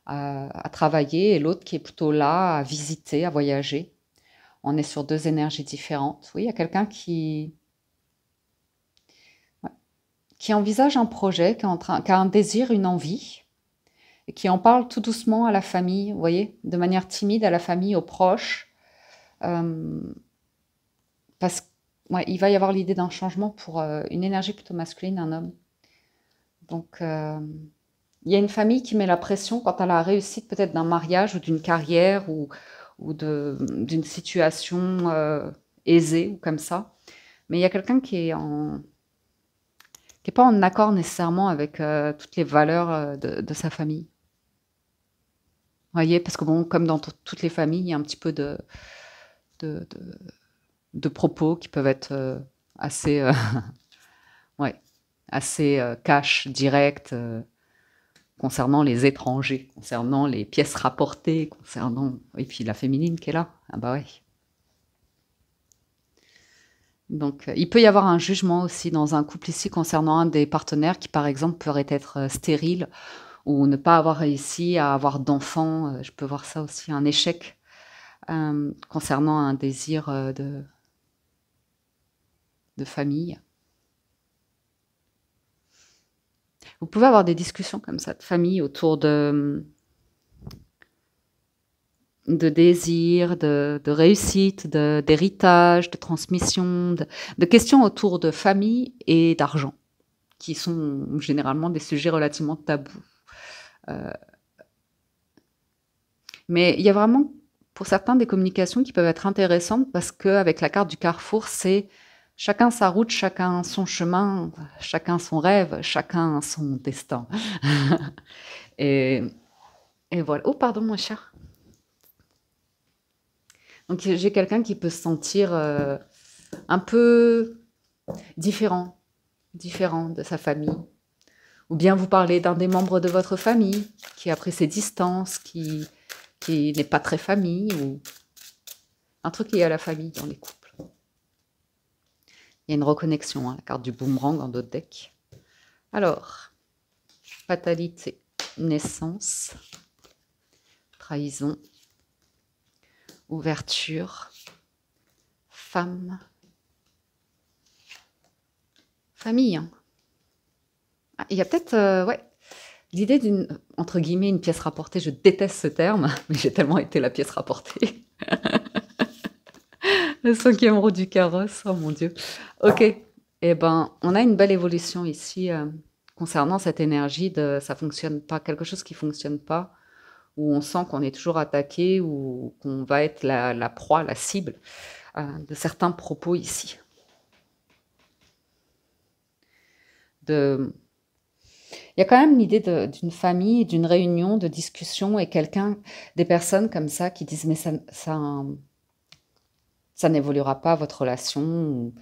à travailler, et l'autre qui est plutôt là, à visiter, à voyager. On est sur deux énergies différentes. Oui, il y a quelqu'un ouais, qui envisage un projet, qui a un désir, une envie, et qui en parle tout doucement à la famille, vous voyez, de manière timide à la famille, aux proches, euh, parce qu'il va y avoir l'idée d'un changement pour une énergie plutôt masculine, un homme. Donc, il y a une famille qui met la pression quant à la réussite peut-être d'un mariage ou d'une carrière ou d'une situation aisée ou comme ça. Mais il y a quelqu'un qui est pas en accord nécessairement avec toutes les valeurs de sa famille. Vous voyez, parce que bon, comme dans toutes les familles, il y a un petit peu de, de- de propos qui peuvent être assez, ouais, assez cash, directs. Concernant les étrangers, concernant les pièces rapportées, concernant... Et puis la féminine qui est là. Ah bah ouais. Donc, il peut y avoir un jugement aussi dans un couple ici concernant un des partenaires qui, par exemple, pourrait être stérile ou ne pas avoir réussi à avoir d'enfants. Je peux voir ça aussi, un échec concernant un désir de famille. Vous pouvez avoir des discussions comme ça de famille autour de désir, de réussite, d'héritage, de transmission, de questions autour de famille et d'argent, qui sont généralement des sujets relativement tabous. Euh, mais il y a vraiment, pour certains, des communications qui peuvent être intéressantes parce qu'avec la carte du carrefour, c'est chacun sa route, chacun son chemin, chacun son rêve, chacun son destin. et, et voilà. Oh, pardon, mon cher. Donc j'ai quelqu'un qui peut se sentir un peu différent de sa famille. Ou bien vous parlez d'un des membres de votre famille qui a pris ses distances, qui n'est pas très famille, ou un truc lié à la famille dans les couples. Il y a une reconnexion, hein, la carte du boomerang dans d'autres decks. Alors, fatalité, naissance, trahison, ouverture, femme, famille. Hein. Ah, il y a peut-être, ouais, l'idée d'une, entre guillemets, une pièce rapportée. Je déteste ce terme, mais j'ai tellement été la pièce rapportée. Le cinquième roue du carrosse, oh mon Dieu. Ok, eh ben, on a une belle évolution ici concernant cette énergie de ça fonctionne pas, quelque chose qui fonctionne pas, où on sent qu'on est toujours attaqué ou qu'on va être la proie, la cible de certains propos ici. De... Il y a quand même l'idée d'une famille, d'une réunion, de discussion et des personnes comme ça qui disent mais ça n'évoluera pas votre relation, ou,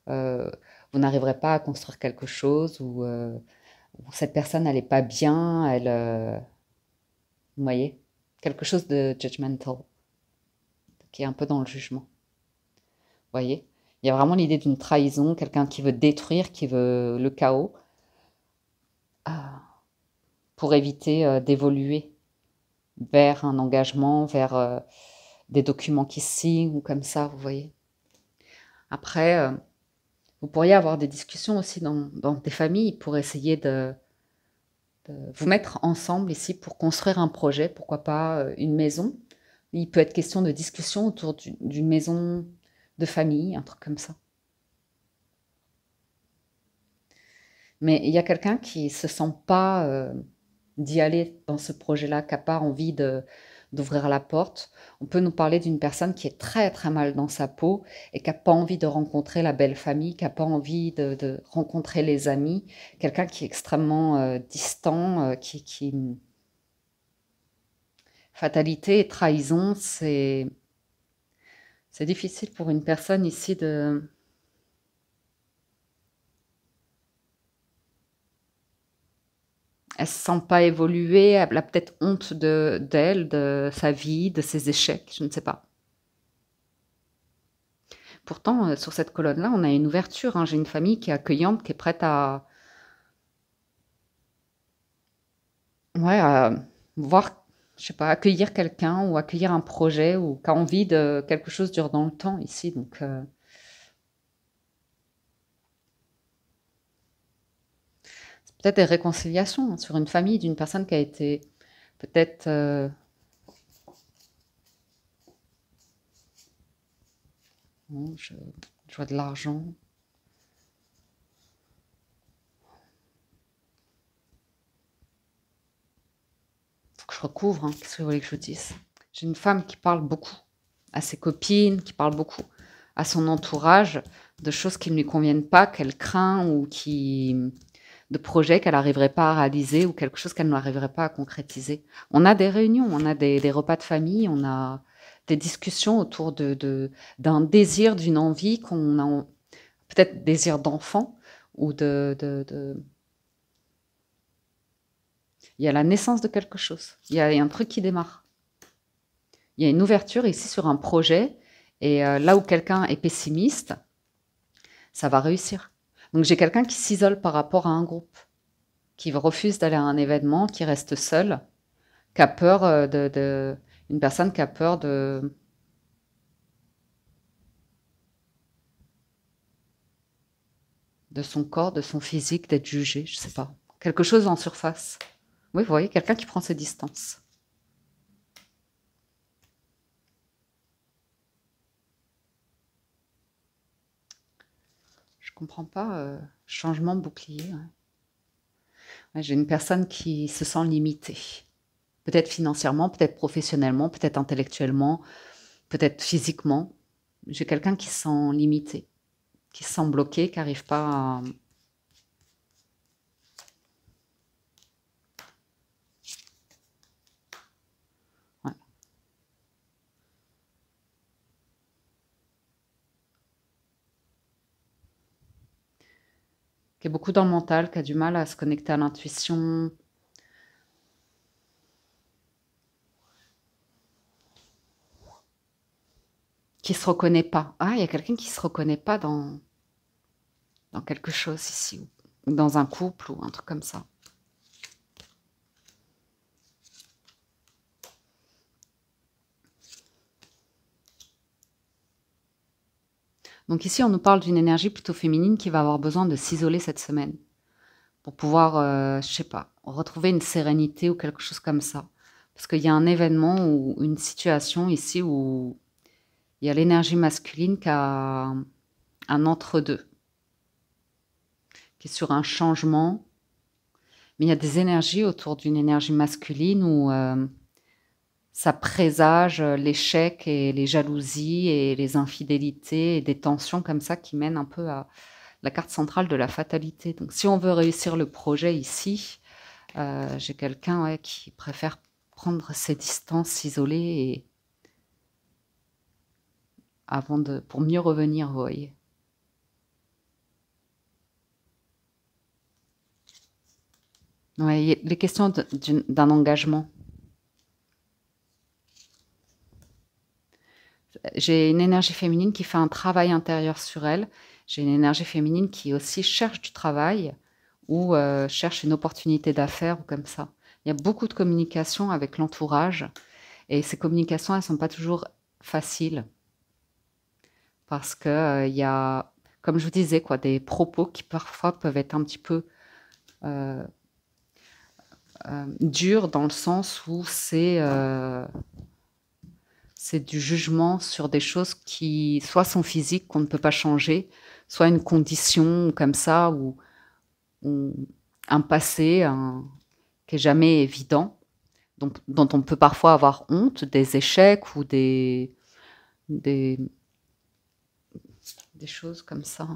vous n'arriverez pas à construire quelque chose, ou cette personne elle n'est pas bien, vous voyez, quelque chose de judgmental, qui est un peu dans le jugement. Vous voyez, il y a vraiment l'idée d'une trahison, quelqu'un qui veut détruire, qui veut le chaos, pour éviter d'évoluer vers un engagement, vers des documents qui se signent, ou comme ça, vous voyez. Après, vous pourriez avoir des discussions aussi dans des familles pour essayer de vous mettre ensemble ici pour construire un projet, pourquoi pas une maison. Il peut être question de discussion autour d'une maison de famille, un truc comme ça. Mais il y a quelqu'un qui ne se sent pas d'y aller dans ce projet-là, qui n'a pas envie d'ouvrir la porte. On peut nous parler d'une personne qui est très très mal dans sa peau et qui n'a pas envie de rencontrer la belle famille, qui n'a pas envie de rencontrer les amis, quelqu'un qui est extrêmement distant, Fatalité et trahison, c'est difficile pour une personne ici de... Elle se sent pas évoluer, elle a peut-être honte d'elle, de sa vie, de ses échecs, je ne sais pas. Pourtant, sur cette colonne-là, on a une ouverture, hein. J'ai une famille qui est accueillante, qui est prête ouais, à voir, je sais pas, accueillir quelqu'un ou accueillir un projet ou qui a envie de quelque chose dure dans le temps ici. Donc, c'est peut-être des réconciliations, hein, sur une famille d'une personne qui a été peut-être... non, je vois de l'argent. Faut que je recouvre, hein. Qu'est-ce que vous voulez que je vous dise? J'ai une femme qui parle beaucoup à ses copines, qui parle beaucoup à son entourage de choses qui ne lui conviennent pas, qu'elle craint ou de projets qu'elle n'arriverait pas à réaliser ou quelque chose qu'elle n'arriverait pas à concrétiser. On a des réunions, on a des repas de famille, on a des discussions autour d'un désir, d'une envie qu'on a, peut-être désir d'enfant ou il y a la naissance de quelque chose. Il y a un truc qui démarre. Il y a une ouverture ici sur un projet et là où quelqu'un est pessimiste, ça va réussir. Donc j'ai quelqu'un qui s'isole par rapport à un groupe, qui refuse d'aller à un événement, qui reste seul, qui a peur une personne qui a peur de son corps, de son physique, d'être jugé, je sais pas. Quelque chose en surface. Oui, vous voyez, quelqu'un qui prend ses distances. Je comprends pas. Changement bouclier. Ouais. Ouais, j'ai une personne qui se sent limitée. Peut-être financièrement, peut-être professionnellement, peut-être intellectuellement, peut-être physiquement. J'ai quelqu'un qui se sent limité, qui se sent bloqué, qui n'arrive pas à... Ouais. Qui est beaucoup dans le mental, qui a du mal à se connecter à l'intuition. Qui se reconnaît pas. Ah, il y a quelqu'un qui se reconnaît pas dans quelque chose ici, ou dans un couple, ou un truc comme ça. Donc ici, on nous parle d'une énergie plutôt féminine qui va avoir besoin de s'isoler cette semaine pour pouvoir, je sais pas, retrouver une sérénité ou quelque chose comme ça. Parce qu'il y a un événement ou une situation ici où il y a l'énergie masculine qui a un entre-deux, qui est sur un changement. Mais il y a des énergies autour d'une énergie masculine où ça présage l'échec et les jalousies et les infidélités et des tensions comme ça qui mènent un peu à la carte centrale de la fatalité. Donc si on veut réussir le projet ici, j'ai quelqu'un, ouais, qui préfère prendre ses distances, s'isoler pour mieux revenir, vous voyez. Ouais, il y a les questions d'un engagement. J'ai une énergie féminine qui fait un travail intérieur sur elle. J'ai une énergie féminine qui aussi cherche du travail ou cherche une opportunité d'affaires ou comme ça. Il y a beaucoup de communication avec l'entourage et ces communications, elles ne sont pas toujours faciles parce que il y a, comme je vous disais, quoi, des propos qui parfois peuvent être un petit peu durs dans le sens où c'est du jugement sur des choses qui soit sont physiques, qu'on ne peut pas changer, soit une condition comme ça, ou un passé qui est jamais évident. dont on peut parfois avoir honte, des échecs ou des, des choses comme ça.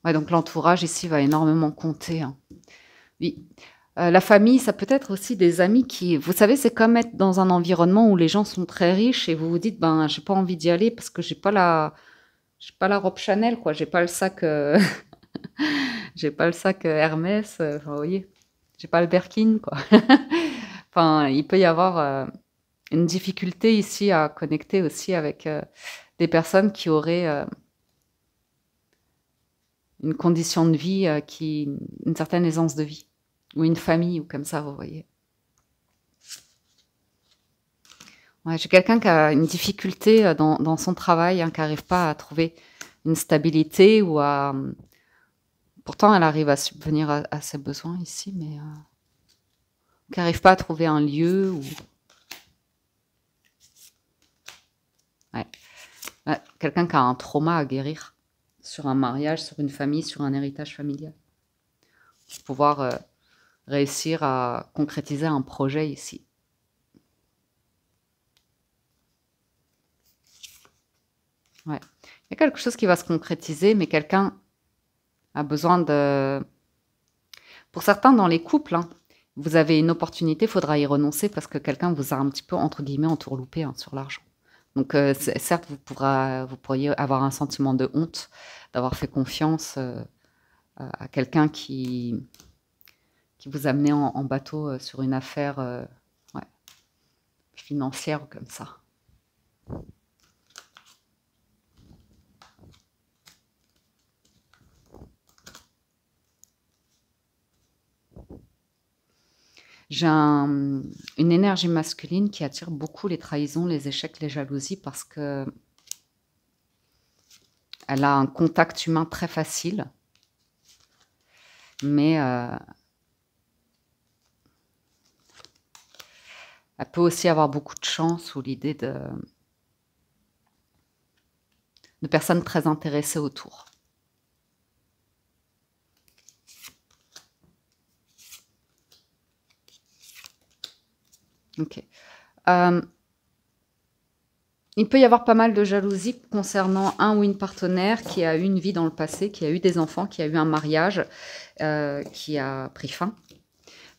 Ouais, donc l'entourage ici va énormément compter, hein. Oui. La famille, ça peut être aussi des amis qui, vous savez, c'est comme être dans un environnement où les gens sont très riches et vous vous dites, ben, j'ai pas envie d'y aller parce que j'ai pas la robe Chanel, quoi. J'ai pas le sac, j'ai pas le sac Hermès. Enfin, vous voyez, j'ai pas le Birkin, quoi. Enfin, il peut y avoir une difficulté ici à connecter aussi avec des personnes qui auraient une condition de vie une certaine aisance de vie, ou une famille, ou comme ça, vous voyez. Ouais, j'ai quelqu'un qui a une difficulté dans son travail, hein, qui n'arrive pas à trouver une stabilité ou à... Pourtant, elle arrive à subvenir à ses besoins ici, mais qui n'arrive pas à trouver un lieu ou... Ouais. Ouais, quelqu'un qui a un trauma à guérir sur un mariage, sur une famille, sur un héritage familial. Pour pouvoir réussir à concrétiser un projet ici. Ouais. Il y a quelque chose qui va se concrétiser, mais quelqu'un a besoin de... Pour certains, dans les couples, hein, vous avez une opportunité, il faudra y renoncer parce que quelqu'un vous a un petit peu, entre guillemets, entourloupé, hein, sur l'argent. Donc, certes, vous pourriez avoir un sentiment de honte d'avoir fait confiance à quelqu'un qui vous a amené en bateau sur une affaire ouais, financière ou comme ça. J'ai une énergie masculine qui attire beaucoup les trahisons, les échecs, les jalousies parce que elle a un contact humain très facile, mais elle peut aussi avoir beaucoup de chance ou l'idée de personnes très intéressées autour. Ok. Il peut y avoir pas mal de jalousie concernant un ou une partenaire qui a eu une vie dans le passé, qui a eu des enfants, qui a eu un mariage qui a pris fin.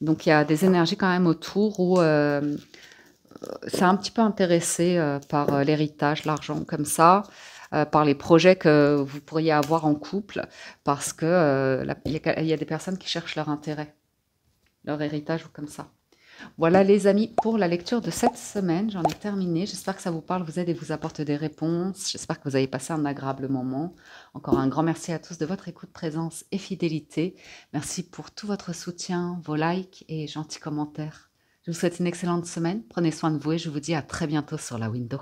Donc il y a des énergies quand même autour où c'est un petit peu intéressé par l'héritage, l'argent comme ça, par les projets que vous pourriez avoir en couple, parce que il y a des personnes qui cherchent leur intérêt, leur héritage ou comme ça. Voilà les amis pour la lecture de cette semaine, j'en ai terminé. J'espère que ça vous parle, vous aide et vous apporte des réponses. J'espère que vous avez passé un agréable moment. Encore un grand merci à tous de votre écoute, présence et fidélité. Merci pour tout votre soutien, vos likes et gentils commentaires. Je vous souhaite une excellente semaine, prenez soin de vous et je vous dis à très bientôt sur la window.